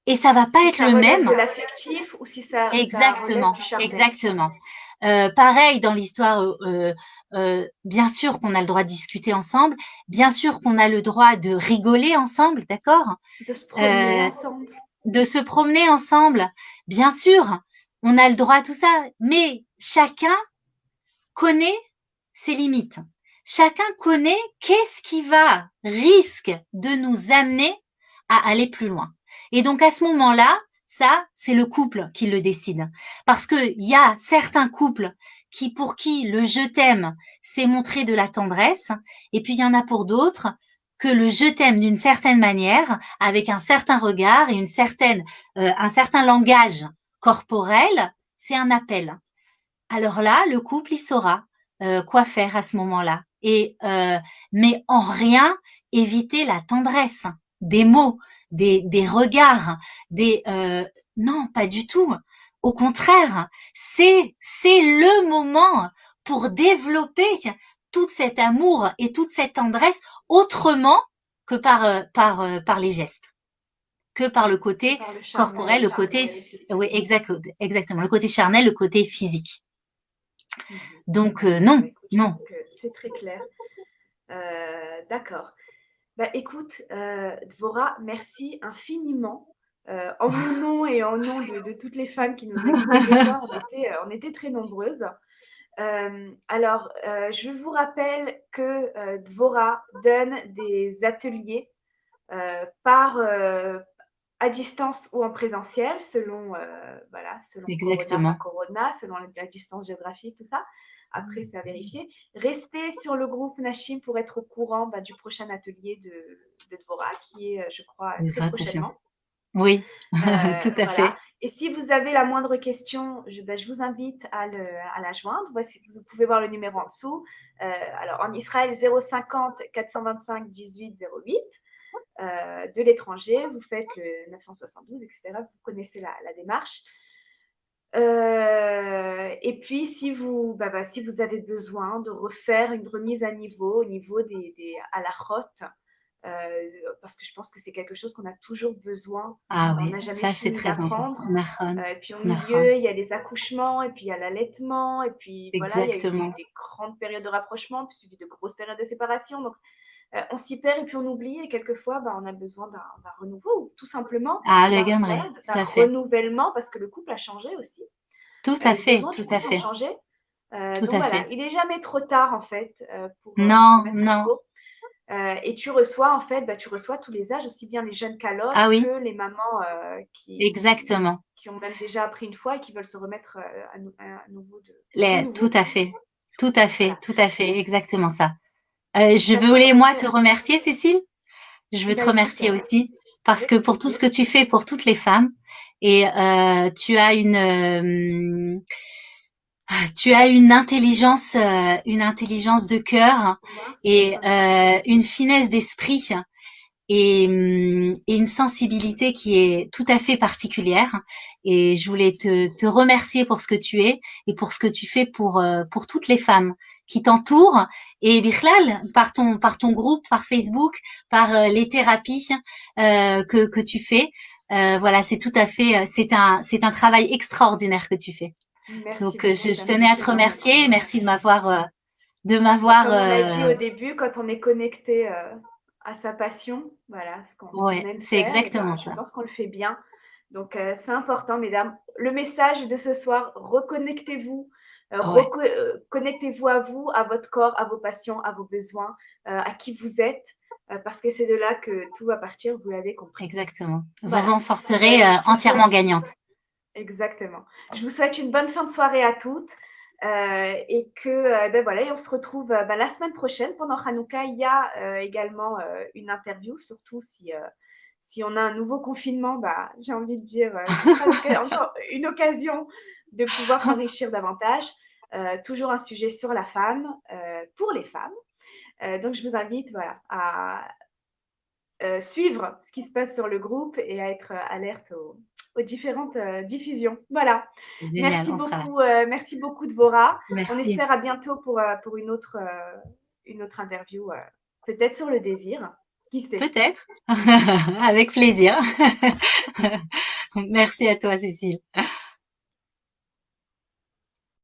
Et ça va pas être le même. De l'affectif ou si ça exactement, du charnel. Exactement. Pareil dans l'histoire, bien sûr qu'on a le droit de discuter ensemble, bien sûr qu'on a le droit de rigoler ensemble, d'accord? De se promener ensemble. de se promener ensemble. Bien sûr, on a le droit à tout ça, mais chacun connaît ses limites. Chacun connaît qu'est-ce qui risque de nous amener à aller plus loin. Et donc à ce moment-là, ça, c'est le couple qui le décide. Parce que il y a certains couples pour qui le je t'aime, c'est montrer de la tendresse, et puis il y en a pour d'autres que le je t'aime d'une certaine manière, avec un certain regard et un certain langage corporel, c'est un appel. Alors là, le couple, il saura quoi faire à ce moment-là. Mais en rien éviter la tendresse, des mots, des regards, non, pas du tout. Au contraire, c'est le moment pour développer tout cet amour et toute cette tendresse autrement que par les gestes, que par le côté Par le charnel, corporel, le côté, oui, c'est ça. oui, exactement, le côté charnel, le côté physique. Donc D'accord, non, écoute, je non. pense que c'est très clair. D'accord. Bah, écoute, Dvora, merci infiniment. En mon nom et en nom de toutes les femmes qui nous écoutaient ce soir, on était très nombreuses. Alors, je vous rappelle que Dvora donne des ateliers à distance ou en présentiel, selon Corona, pas Exactement. Corona, selon la distance géographique, tout ça. Après, c'est à vérifier. Restez sur le groupe Nashim pour être au courant du prochain atelier de Dvora, qui est, je crois, très Attention. prochainement. Oui, tout à fait. Voilà. Et si vous avez la moindre question, je vous invite à la joindre. Voici, vous pouvez voir le numéro en dessous. Alors, en Israël, 050 425 18 08. De l'étranger, vous faites le 972, etc. Vous connaissez la démarche. Et puis, si vous avez besoin de refaire une remise à niveau au niveau des halakhot, parce que je pense que c'est quelque chose qu'on a toujours besoin. Ah On oui, n'a jamais ça c'est fini très important. d'apprendre. Nahon, Et puis au Nahon. milieu, il y a les accouchements, et puis il y a l'allaitement, et puis voilà, il y a eu Exactement. des grandes périodes de rapprochement, puis suivi de grosses périodes de séparation. Donc, on s'y perd et puis on oublie, et quelquefois, on a besoin d'un renouveau, ou tout simplement Ah, le Gamré, d'un tout à fait. renouvellement, parce que le couple a changé aussi. Tout à Les fait, besoins du tout à couple ont fait, changé. tout Donc à voilà, fait. il n'est jamais trop tard en fait pour se Non, remettre à non. niveau. Et tu reçois en fait, tu reçois tous les âges, aussi bien les jeunes calottes Ah oui, que les mamans exactement. qui ont même déjà appris une fois et qui veulent se remettre à nouveau de Tout nouveau. à fait. Tout à fait, Voilà. tout à fait, exactement ça. Je Ça sera voulais, moi, te parfait. remercier, Cécile. Je veux te Bah écoute, remercier aussi parce que avec pour tout ce plaisir. que tu fais pour toutes les femmes et tu as une intelligence de cœur Moi, et oh, merci. une finesse d'esprit et une sensibilité qui est tout à fait particulière. Et je voulais te remercier pour ce que tu es et pour ce que tu fais pour toutes les femmes qui t'entourent et Bichlal, par ton groupe, par Facebook, par les thérapies que tu fais. Voilà, c'est tout à fait, c'est un travail extraordinaire que tu fais. Merci Donc, beaucoup, je ça me tenais fait à te très remercier. plaisir. Merci de Bah, m'avoir, comme on a dit au début, quand on est connecté à sa passion, voilà, ce qu'on ouais, aime c'est faire, et exactement je ça. pense qu'on le fait bien. Donc, c'est important, mesdames. Le message de ce soir, reconnectez-vous, Ouais, connectez-vous à vous, à votre corps, à vos passions, à vos besoins, à qui vous êtes, parce que c'est de là que tout va partir, vous l'avez compris. exactement. Vous Voilà. en sortirez Je vous entièrement souhaite gagnante. exactement. Je vous souhaite une bonne fin de soirée à toutes. Et que voilà, et on se retrouve la semaine prochaine pendant Hanouka. Il y a également une interview, surtout si on a un nouveau confinement, j'ai envie de dire, ce sera encore une occasion de pouvoir s'enrichir davantage. Toujours un sujet sur la femme, pour les femmes. Donc je vous invite voilà, à suivre ce qui se passe sur le groupe et à être alerte aux différentes diffusions. Voilà. Génial, on sera là. Merci beaucoup Dvora. On Merci. espère à bientôt pour une autre interview, peut-être sur le désir. Qui sait? Peut-être. Avec plaisir. Merci à toi, Cécile.